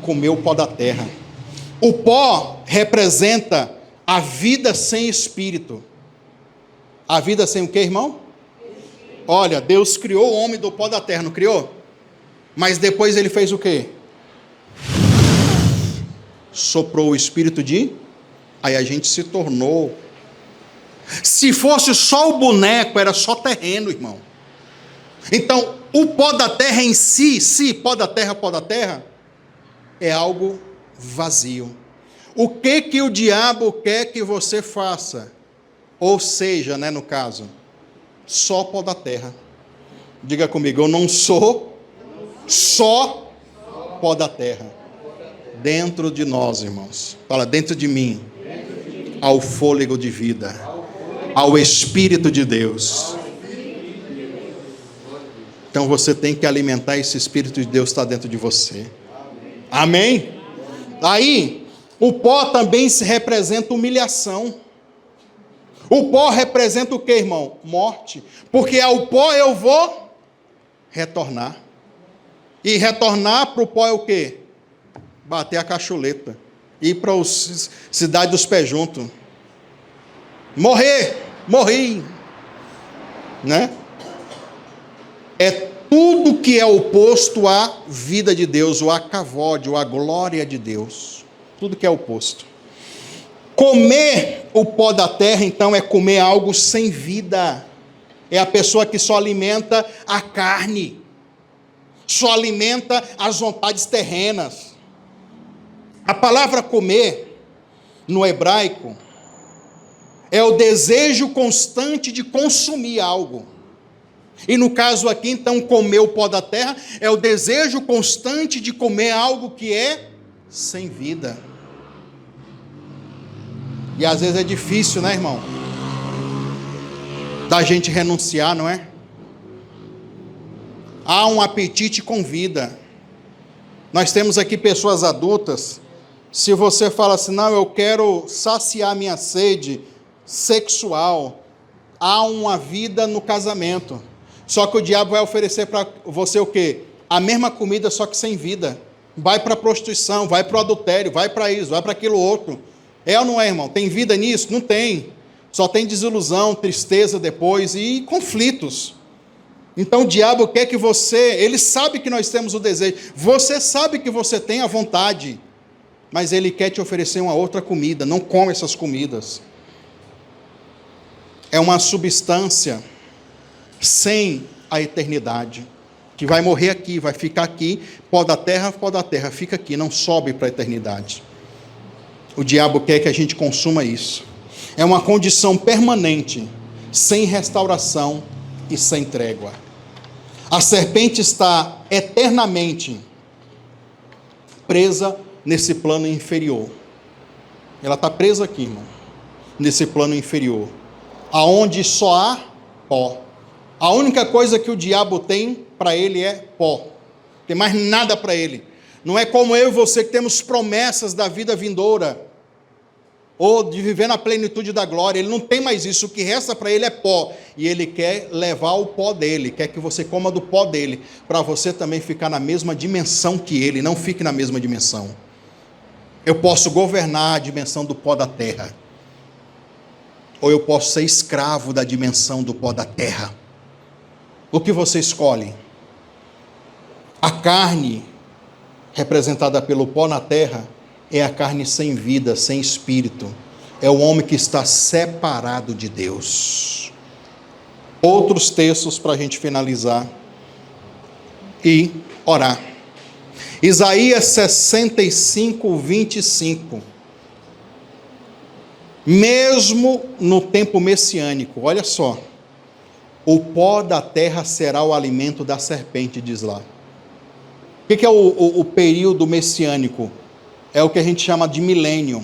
Comer o pó da terra. O pó representa a vida sem espírito. A vida sem o quê, irmão? Olha, Deus criou o homem do pó da terra, não criou? Mas depois ele fez o quê? Soprou o espírito de... Aí a gente se tornou... Se fosse só o boneco, era só terreno, irmão. Então, o pó da terra em si, pó da terra, é algo vazio. O que o diabo quer que você faça? Ou seja, né, no caso, só pó da terra. Diga comigo, eu não sou Só pó da terra. Dentro de nós, irmãos. Fala, dentro de mim. Ao fôlego de vida. Ao Espírito de Deus. Então você tem que alimentar esse Espírito de Deus que está dentro de você. Amém? Aí, o pó também se representa humilhação. O pó representa o que, irmão? Morte. Porque ao pó eu vou retornar. E retornar para o pó é o quê? Bater a cacholeta. Ir para a cidade dos pés juntos. Morri. Né? É tudo que é oposto à vida de Deus, o acavode, ou a glória de Deus. Tudo que é oposto. Comer o pó da terra, então, é comer algo sem vida. É a pessoa que só alimenta a carne. Só alimenta as vontades terrenas. A palavra comer, no hebraico, é o desejo constante de consumir algo. E no caso aqui, então, comer o pó da terra é o desejo constante de comer algo que é sem vida. E às vezes é difícil, né, irmão? Da gente renunciar, não é? Há um apetite com vida. Nós temos aqui pessoas adultas. Se você fala assim, não, eu quero saciar minha sede sexual, há uma vida no casamento. Só que o diabo vai oferecer para você o quê? A mesma comida, só que sem vida. Vai para a prostituição, vai para o adultério, vai para isso, vai para aquilo outro. É ou não é, irmão? Tem vida nisso? Não tem. Só tem desilusão, tristeza depois e conflitos. Então o diabo quer que você, ele sabe que nós temos o desejo, você sabe que você tem a vontade, mas ele quer te oferecer uma outra comida. Não come essas comidas. É uma substância sem a eternidade, que vai morrer aqui, vai ficar aqui, pó da terra, fica aqui, não sobe para a eternidade. O diabo quer que a gente consuma isso. É uma condição permanente, sem restauração e sem trégua. A serpente está eternamente presa nesse plano inferior. Ela está presa aqui, irmão, nesse plano inferior, aonde só há pó. A única coisa que o diabo tem para ele é pó. Não tem mais nada para ele. Não é como eu e você que temos promessas da vida vindoura, ou de viver na plenitude da glória. Ele não tem mais isso. O que resta para ele é pó. E ele quer levar o pó dele, quer que você coma do pó dele, para você também ficar na mesma dimensão que ele. Não fique na mesma dimensão. Eu posso governar a dimensão do pó da terra, ou eu posso ser escravo da dimensão do pó da terra. O que você escolhe? A carne, representada pelo pó na terra, é a carne sem vida, sem espírito. É o homem que está separado de Deus. Outros textos para a gente finalizar e orar. Isaías 65, 25. Mesmo no tempo messiânico, olha só. O pó da terra será o alimento da serpente, diz lá. O que é o período messiânico? É o que a gente chama de milênio.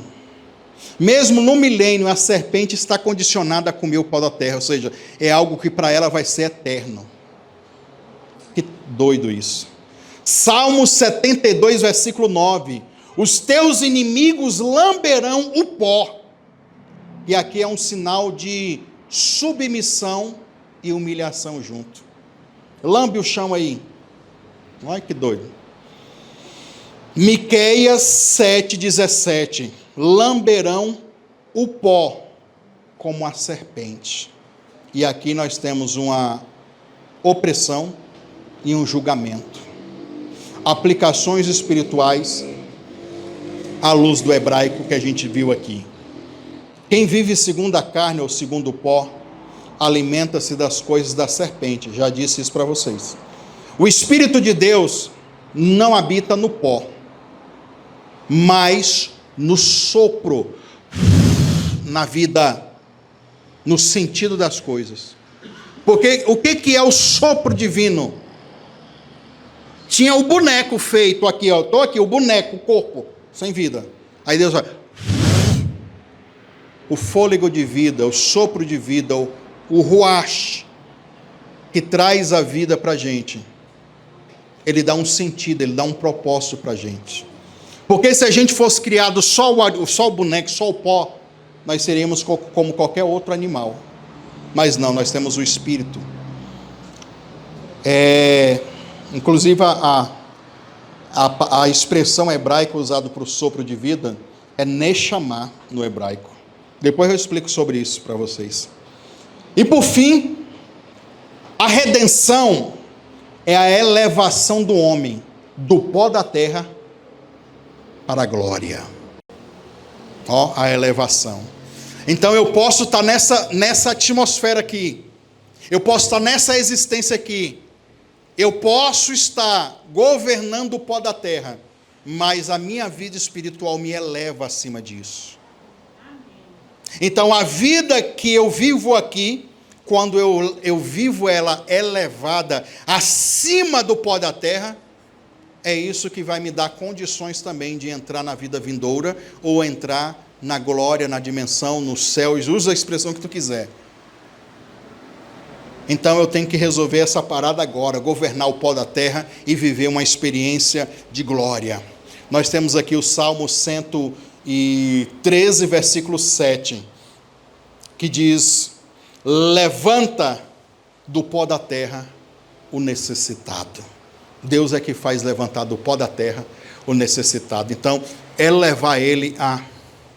Mesmo no milênio, a serpente está condicionada a comer o pó da terra, ou seja, é algo que para ela vai ser eterno. Que doido isso. Salmo 72, versículo 9. Os teus inimigos lamberão o pó. E aqui é um sinal de submissão e humilhação junto. Lambe o chão aí. Olha que doido. Miqueias 7,17. Lamberão o pó como a serpente. E aqui nós temos uma opressão e um julgamento. Aplicações espirituais à luz do hebraico que a gente viu aqui. Quem vive segundo a carne ou segundo o pó, alimenta-se das coisas da serpente. Já disse isso para vocês. O Espírito de Deus não habita no pó, mas no sopro, na vida, no sentido das coisas. Porque o que é o sopro divino? tinha o boneco feito aqui, ó. Estou aqui, o boneco, o corpo, sem vida. Aí Deus vai, o fôlego de vida, o sopro de vida, o ruach, que traz a vida para a gente. Ele dá um sentido, ele dá um propósito para a gente. Porque se a gente fosse criado só o boneco, só o pó, nós seríamos como qualquer outro animal. Mas não, nós temos o Espírito. Inclusive a expressão hebraica usada para o sopro de vida é Neshama no hebraico. Depois eu explico sobre isso para vocês. E por fim, a redenção é a elevação do homem do pó da terra para a glória. Ó, a elevação. Então eu posso estar nessa atmosfera aqui. Eu posso estar nessa existência aqui. Eu posso estar governando o pó da terra, mas a minha vida espiritual me eleva acima disso. Então a vida que eu vivo aqui, quando eu vivo ela elevada acima do pó da terra, é isso que vai me dar condições também de entrar na vida vindoura, ou entrar na glória, na dimensão, nos céus, usa a expressão que tu quiser. Então eu tenho que resolver essa parada agora, governar o pó da terra e viver uma experiência de glória. Nós temos aqui o Salmo 113, versículo 7, que diz: levanta do pó da terra o necessitado. Deus é que faz levantar do pó da terra o necessitado. Então, é levar ele a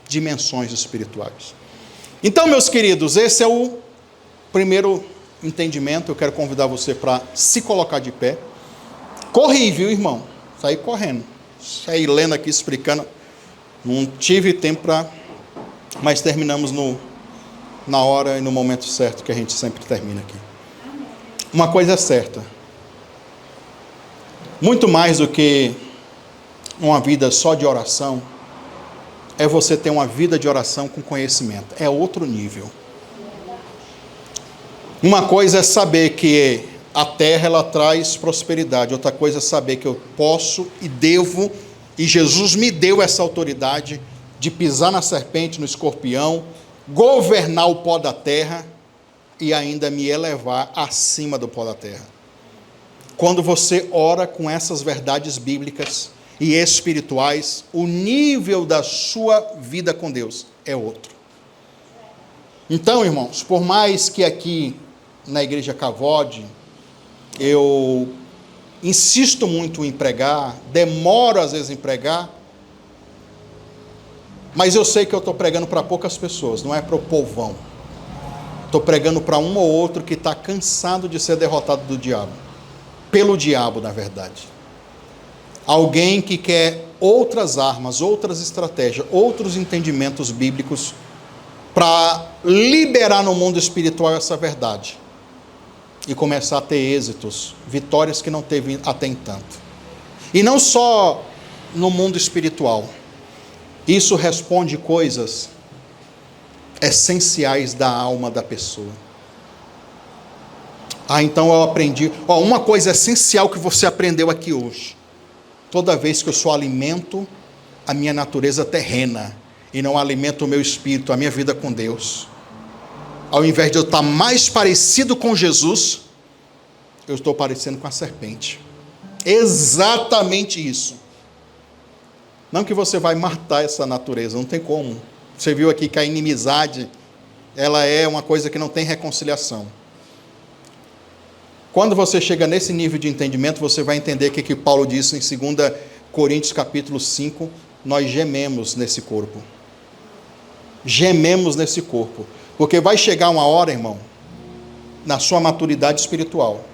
dimensões espirituais. Então, meus queridos, esse é o primeiro entendimento. Eu quero convidar você para se colocar de pé. Corri, viu, irmão? Saí correndo. Saí lendo aqui, explicando. Não tive tempo para... Mas terminamos na hora e no momento certo, que a gente sempre termina aqui. Uma coisa é certa. Muito mais do que uma vida só de oração, é você ter uma vida de oração com conhecimento. É outro nível. Uma coisa é saber que a terra ela traz prosperidade. Outra coisa é saber que eu posso e devo, e Jesus me deu essa autoridade de pisar na serpente, no escorpião, governar o pó da terra e ainda me elevar acima do pó da terra. Quando você ora com essas verdades bíblicas e espirituais, o nível da sua vida com Deus é outro. Então, irmãos, por mais que aqui na igreja Cavode eu insisto muito em pregar, demoro às vezes em pregar, mas eu sei que eu estou pregando para poucas pessoas, não é para o povão. Estou pregando para um ou outro que está cansado de ser derrotado do diabo. Pelo diabo, na verdade. Alguém que quer outras armas, outras estratégias, outros entendimentos bíblicos para liberar no mundo espiritual essa verdade e começar a ter êxitos, vitórias que não teve até então. E não só no mundo espiritual. Isso responde coisas essenciais da alma da pessoa. Então eu aprendi. Uma coisa essencial que você aprendeu aqui hoje. Toda vez que eu só alimento a minha natureza terrena e não alimento o meu espírito, a minha vida com Deus, ao invés de eu estar mais parecido com Jesus, eu estou parecendo com a serpente. Exatamente isso. Não que você vai matar essa natureza, não tem como. Você viu aqui que a inimizade, ela é uma coisa que não tem reconciliação. Quando você chega nesse nível de entendimento, você vai entender o que Paulo disse em 2 Coríntios capítulo 5, nós gememos nesse corpo. Gememos nesse corpo. Porque vai chegar uma hora, irmão, na sua maturidade espiritual.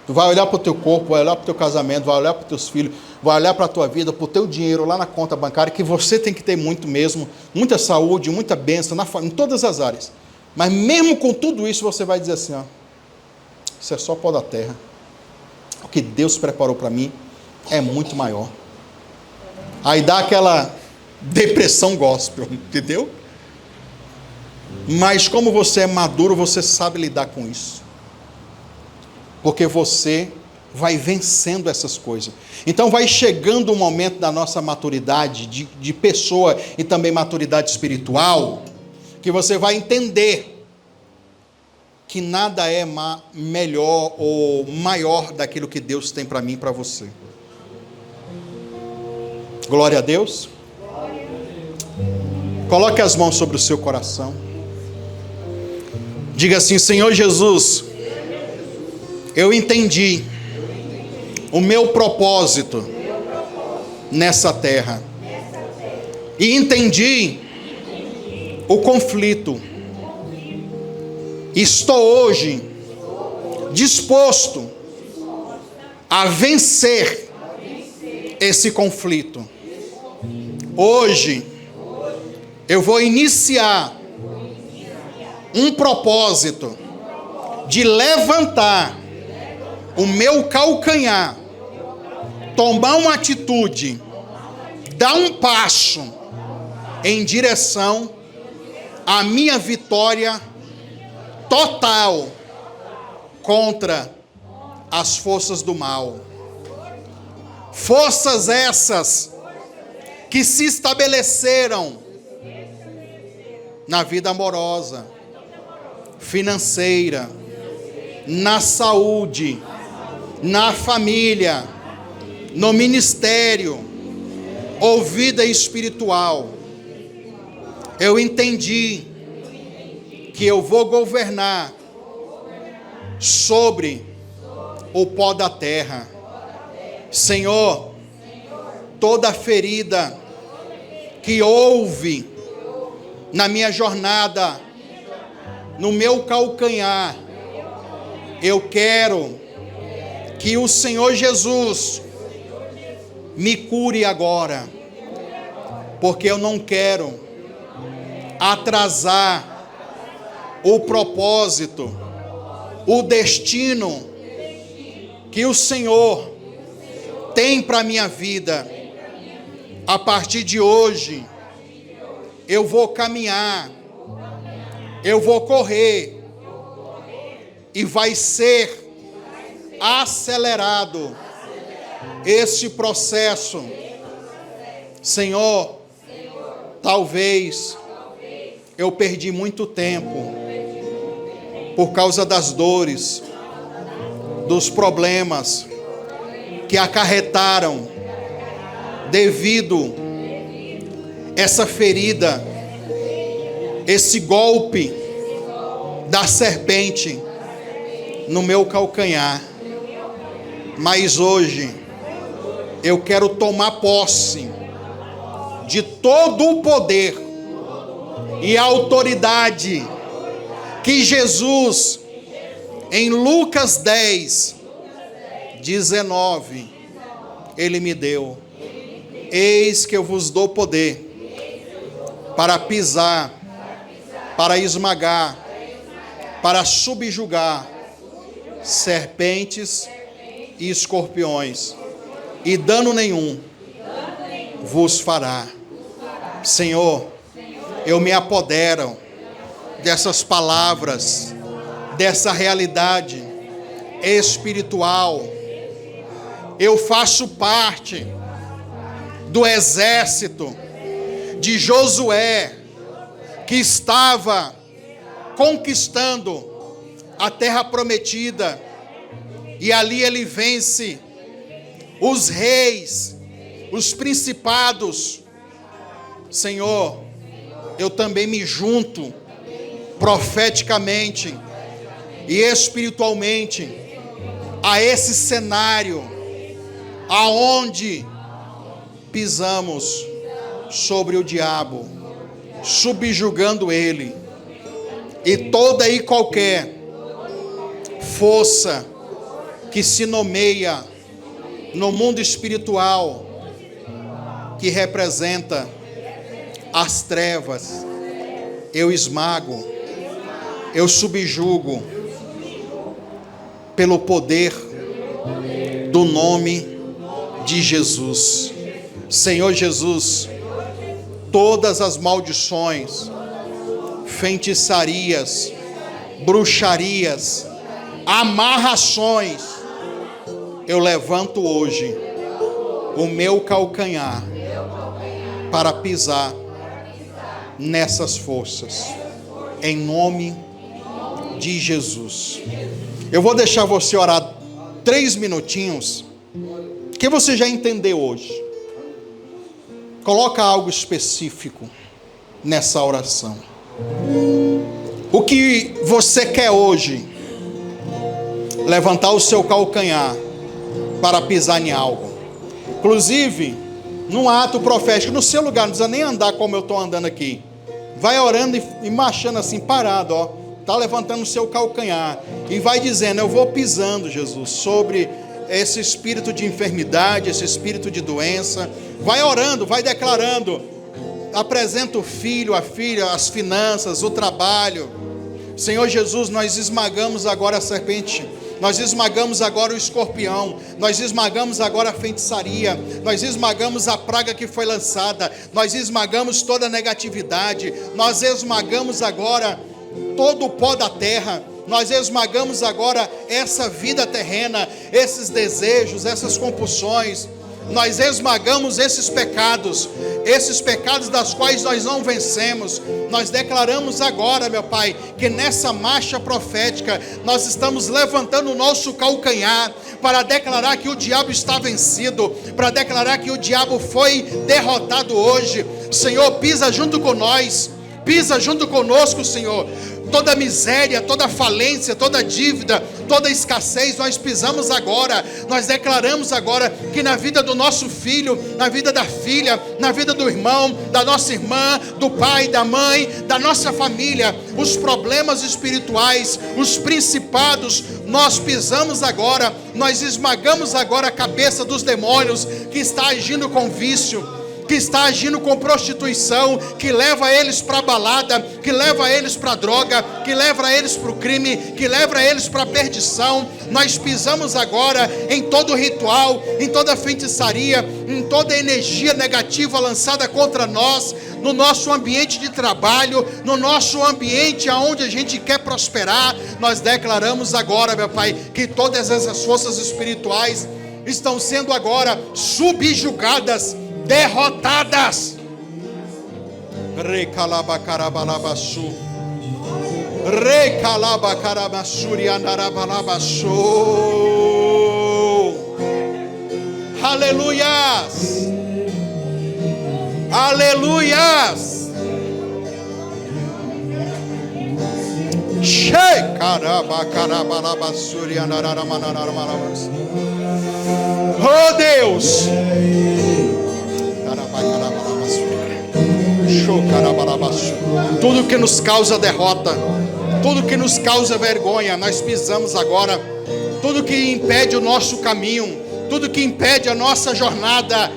Tu vai olhar para o teu corpo, vai olhar para o teu casamento, vai olhar para os teus filhos, vai olhar para a tua vida, para o teu dinheiro lá na conta bancária, que você tem que ter muito mesmo, muita saúde, muita bênção, em todas as áreas. Mas mesmo com tudo isso, você vai dizer assim, isso é só pó da terra. O que Deus preparou para mim é muito maior. Aí dá aquela depressão gospel, entendeu? Mas como você é maduro, você sabe lidar com isso. Porque você vai vencendo essas coisas. Então vai chegando um momento da nossa maturidade, de pessoa e também maturidade espiritual, que você vai entender que nada é melhor ou maior daquilo que Deus tem para mim e para você. Glória a Deus. Coloque as mãos sobre o seu coração. Diga assim: Senhor Jesus, eu entendi o meu propósito nessa terra. E entendi o conflito. Estou hoje disposto a vencer esse conflito. Hoje eu vou iniciar um propósito de levantar o meu calcanhar, tomar uma atitude, dar um passo em direção à minha vitória total contra as forças do mal. Forças essas que se estabeleceram na vida amorosa, financeira, na saúde, na família, no ministério ou vida espiritual. Eu entendi que eu vou governar sobre o pó da terra. Senhor, toda ferida que houve na minha jornada, no meu calcanhar, eu quero que o Senhor Jesus me cure agora, porque eu não quero atrasar o propósito, o destino que o Senhor tem para a minha vida. A partir de hoje, eu vou caminhar, eu vou correr, e vai ser acelerado esse processo. Senhor, talvez eu perdi muito tempo por causa das dores, dos problemas que acarretaram devido essa ferida, esse golpe da serpente no meu calcanhar. Mas hoje eu quero tomar posse de todo o poder e autoridade que Jesus, em Lucas 10, 19, Ele me deu. Eis que eu vos dou poder para pisar, para esmagar, para subjugar serpentes e escorpiões, e dano nenhum vos fará. Senhor, eu me apodero dessas palavras, dessa realidade espiritual. Eu faço parte do exército de Josué, que estava conquistando a terra prometida, e ali ele vence os reis, os principados. Senhor, eu também me junto profeticamente e espiritualmente a esse cenário aonde pisamos sobre o diabo, subjugando ele e toda e qualquer força que se nomeia no mundo espiritual, que representa as trevas. Eu esmago, eu subjugo pelo poder do nome de Jesus. Senhor Jesus, todas as maldições, feitiçarias, bruxarias, amarrações, eu levanto hoje o meu calcanhar para pisar nessas forças, em nome de Jesus. Eu vou deixar você orar 3 minutinhos, que você já entendeu hoje. Coloca algo específico nessa oração. O que você quer hoje? Levantar o seu calcanhar para pisar em algo. Inclusive, num ato profético, no seu lugar, não precisa nem andar como eu estou andando aqui. Vai orando e marchando assim, parado, ó. Está levantando o seu calcanhar. E vai dizendo, eu vou pisando, Jesus, sobre esse espírito de enfermidade, esse espírito de doença. Vai orando, vai declarando. Apresenta o filho, a filha, as finanças, o trabalho. Senhor Jesus, nós esmagamos agora a serpente. Nós esmagamos agora o escorpião, nós esmagamos agora a feitiçaria, nós esmagamos a praga que foi lançada, nós esmagamos toda a negatividade, nós esmagamos agora todo o pó da terra, nós esmagamos agora essa vida terrena, esses desejos, essas compulsões. Nós esmagamos esses pecados das quais nós não vencemos. Nós declaramos agora, meu Pai, que nessa marcha profética, nós estamos levantando o nosso calcanhar, para declarar que o diabo está vencido, para declarar que o diabo foi derrotado hoje. Senhor, pisa junto com nós, pisa junto conosco, Senhor. Toda miséria, toda falência, toda dívida, toda escassez, nós pisamos agora. Nós declaramos agora que na vida do nosso filho, na vida da filha, na vida do irmão, da nossa irmã, do pai, da mãe, da nossa família, os problemas espirituais, os principados, nós pisamos agora. Nós esmagamos agora a cabeça dos demônios que está agindo com vício, que está agindo com prostituição, que leva eles para a balada, que leva eles para a droga, que leva eles para o crime, que leva eles para a perdição. Nós pisamos agora em todo ritual, em toda feitiçaria, em toda energia negativa lançada contra nós, no nosso ambiente de trabalho, no nosso ambiente aonde a gente quer prosperar. Nós declaramos agora, meu Pai, que todas essas forças espirituais estão sendo agora subjugadas, derrotadas. Recalabacarabalabassu, recalabacarabassuri andarabalabasu. Aleluias, aleluias. Shekarabacarabalabasuri andarabalabasu. Oh Deus, tudo que nos causa derrota, tudo que nos causa vergonha, nós pisamos agora. Tudo que impede o nosso caminho, tudo que impede a nossa jornada,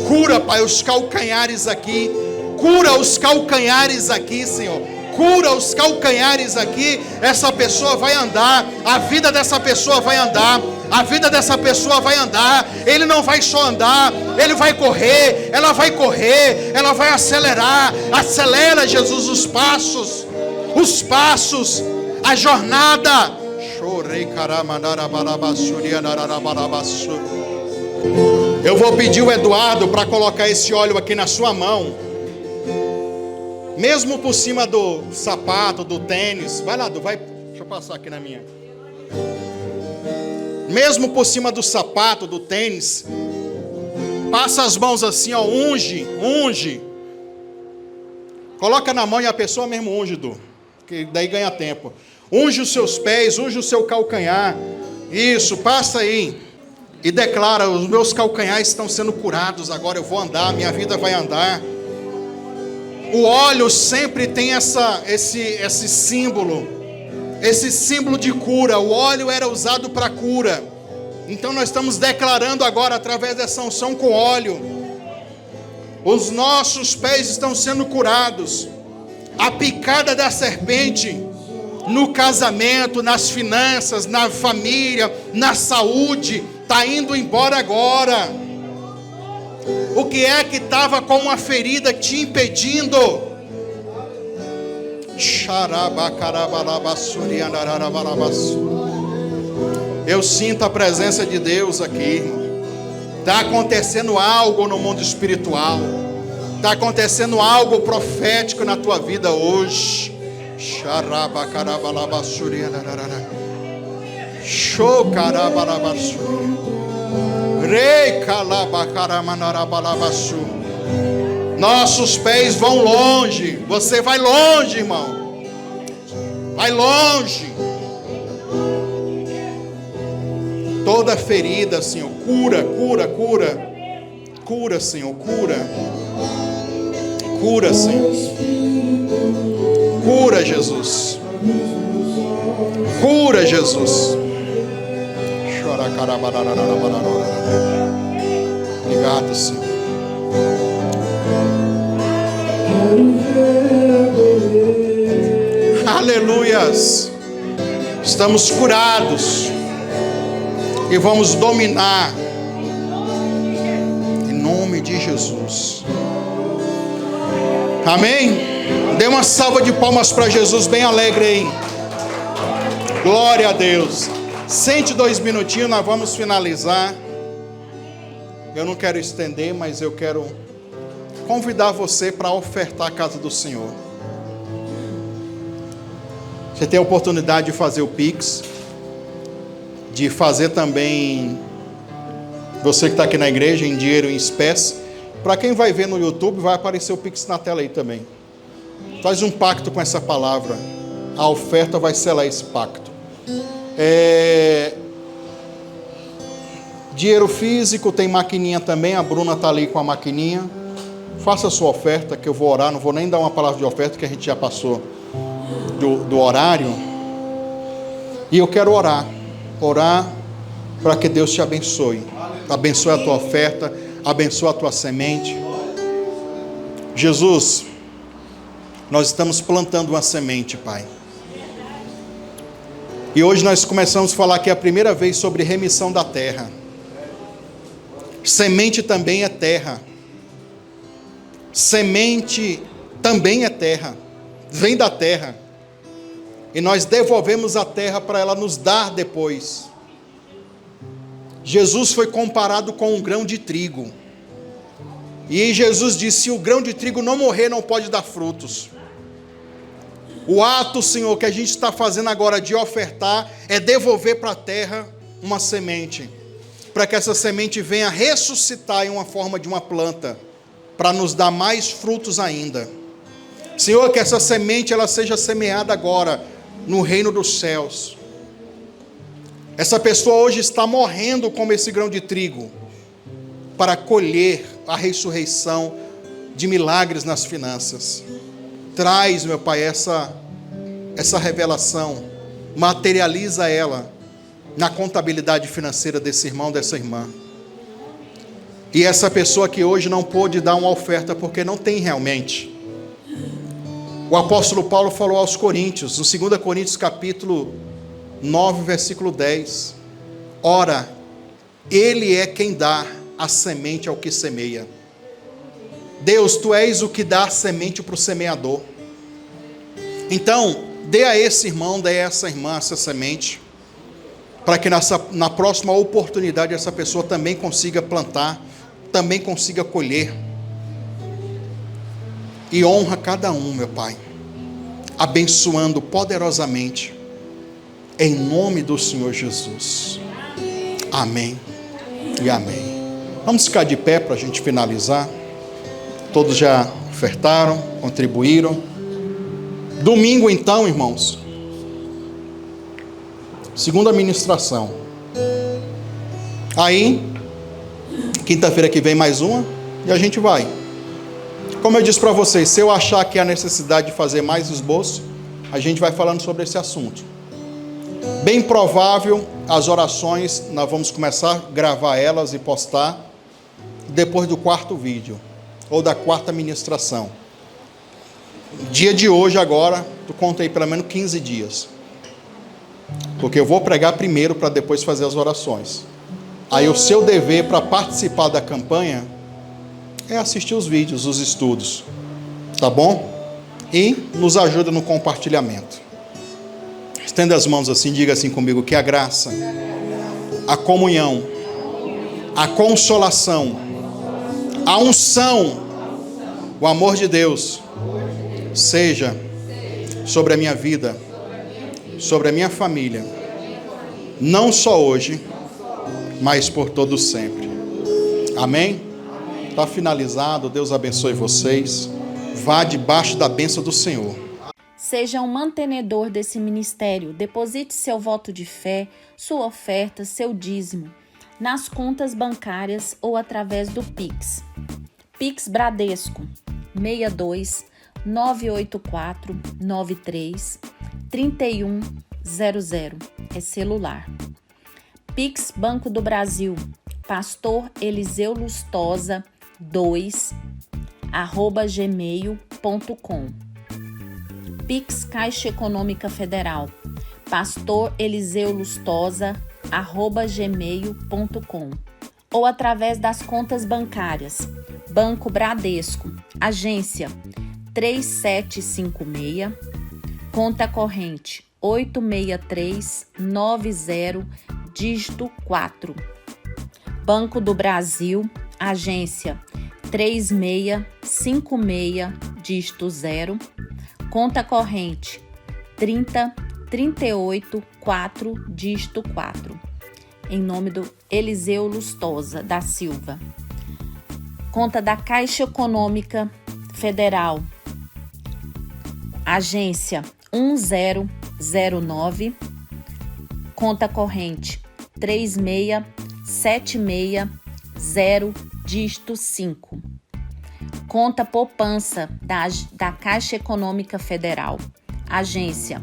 cura, Pai, os calcanhares aqui. Cura os calcanhares aqui, Senhor. Cura os calcanhares aqui. Essa pessoa vai andar, a vida dessa pessoa vai andar, a vida dessa pessoa vai andar. Ele não vai só andar, ele vai correr, ela vai correr, ela vai acelerar. Acelera, Jesus, os passos, a jornada. Eu vou pedir o Eduardo para colocar esse óleo aqui na sua mão, mesmo por cima do sapato, do tênis. Vai lá, vai. Deixa eu passar aqui na minha. Mesmo por cima do sapato, do tênis. Passa as mãos assim, ó. Unge. Coloca na mão e a pessoa mesmo unge, Du, que daí ganha tempo. Unge os seus pés, unge o seu calcanhar. Isso, passa aí. E declara: os meus calcanhares estão sendo curados. Agora eu vou andar, minha vida vai andar. O óleo sempre tem esse símbolo de cura. O óleo era usado para cura. Então nós estamos declarando agora, através dessa unção com óleo, os nossos pés estão sendo curados. A picada da serpente no casamento, nas finanças, na família, na saúde, está indo embora agora. O que é que estava com uma ferida te impedindo Eu sinto a presença de Deus aqui, irmão. Está acontecendo algo no mundo espiritual. Está acontecendo algo profético na tua vida hoje. Nossos pés vão longe. Você vai longe, irmão. Vai longe. Toda ferida, Senhor, cura. Cura, Senhor, cura. Cura, Senhor. Cura, Jesus. Cura, Jesus. Obrigado, Senhor. Aleluias. Estamos curados. E vamos dominar. Em nome de Jesus. Amém? Dê uma salva de palmas para Jesus bem alegre aí. Glória a Deus. Sente 2 minutinhos, nós vamos finalizar. Eu não quero estender, mas eu quero convidar você para ofertar a casa do Senhor. Você tem a oportunidade de fazer o Pix, de fazer também, você que está aqui na igreja, em dinheiro em espécie. Para quem vai ver no YouTube, vai aparecer o Pix na tela aí também. Faz um pacto com essa palavra. A oferta vai selar esse pacto. Dinheiro físico, tem maquininha também. A Bruna está ali com a maquininha. Faça a sua oferta, que eu vou orar. Não vou nem dar uma palavra de oferta, que a gente já passou do horário. E eu quero orar. Orar para que Deus te abençoe. Abençoe a tua oferta. Abençoe a tua semente. Jesus, nós estamos plantando uma semente, Pai. E hoje nós começamos a falar aqui a primeira vez sobre remissão da terra. Semente também é terra. Semente também é terra. Vem da terra. E nós devolvemos a terra para ela nos dar depois. Jesus foi comparado com um grão de trigo. E Jesus disse: se o grão de trigo não morrer, não pode dar frutos. O ato, Senhor, que a gente está fazendo agora de ofertar, é devolver para a terra uma semente, para que essa semente venha ressuscitar em uma forma de uma planta, para nos dar mais frutos ainda. Senhor, que essa semente ela seja semeada agora no reino dos céus. Essa pessoa hoje está morrendo como esse grão de trigo, para colher a ressurreição de milagres nas finanças. Traz, meu Pai, essa revelação, materializa ela na contabilidade financeira desse irmão, dessa irmã. E essa pessoa que hoje não pôde dar uma oferta porque não tem realmente. O apóstolo Paulo falou aos Coríntios, no 2 Coríntios capítulo 9, versículo 10. Ora, Ele é quem dá a semente ao que semeia. Deus, Tu és o que dá a semente para o semeador. Então, dê a esse irmão, dê a essa irmã essa semente, para que na próxima oportunidade essa pessoa também consiga plantar, também consiga colher. E honra cada um, meu Pai, abençoando poderosamente, em nome do Senhor Jesus. Amém e amém. Vamos ficar de pé para a gente finalizar. Todos já ofertaram, contribuíram. Domingo então, irmãos, segunda ministração. Aí, quinta-feira que vem mais uma, e a gente vai. Como eu disse para vocês, se eu achar que há necessidade de fazer mais esboço, a gente vai falando sobre esse assunto. Bem provável, as orações, nós vamos começar a gravar elas e postar depois do 4º vídeo, ou da 4ª ministração. Dia de hoje agora, tu conta aí pelo menos 15 dias. Porque eu vou pregar primeiro para depois fazer as orações. Aí o seu dever para participar da campanha é assistir os vídeos, os estudos. Tá bom? e nos ajuda no compartilhamento. Estenda as mãos assim, diga assim comigo, que a graça, a comunhão, a consolação, a unção, o amor de Deus seja sobre a minha vida, sobre a minha família, não só hoje, mas por todo sempre. Amém? Está finalizado, Deus abençoe vocês. Vá debaixo da bênção do Senhor. Seja um mantenedor desse ministério. Deposite seu voto de fé, sua oferta, seu dízimo, nas contas bancárias ou através do Pix. Pix Bradesco, 62 984 93 3100, é celular. Pix Banco do Brasil, Pastor Eliseu Lustosa 2, @gmail.com. Pix Caixa Econômica Federal, Pastor Eliseu Lustosa, @gmail.com. Ou através das contas bancárias, Banco Bradesco, agência 3756, conta corrente 86390, dígito 4. Banco do Brasil, agência 3656, dígito 0, conta corrente 30384, dígito 4. Em nome do Eliseu Lustosa da Silva. Conta da Caixa Econômica Federal, agência 1009, conta corrente 36760, dígito 5. Conta poupança da Caixa Econômica Federal, agência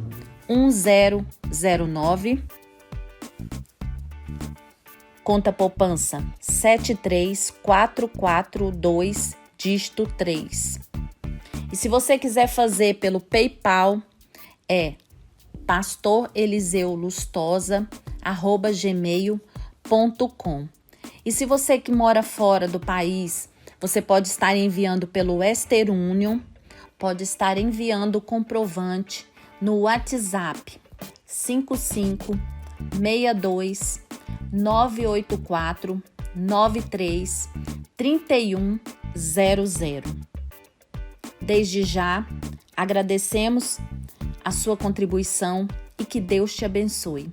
1009, conta poupança 73442, dígito 3. E se você quiser fazer pelo PayPal, é pastoreliseulustosa@gmail.com. E se você que mora fora do país, você pode estar enviando pelo Western Union, pode estar enviando o comprovante no WhatsApp 5562 984 93 3100. Desde já, agradecemos a sua contribuição e que Deus te abençoe.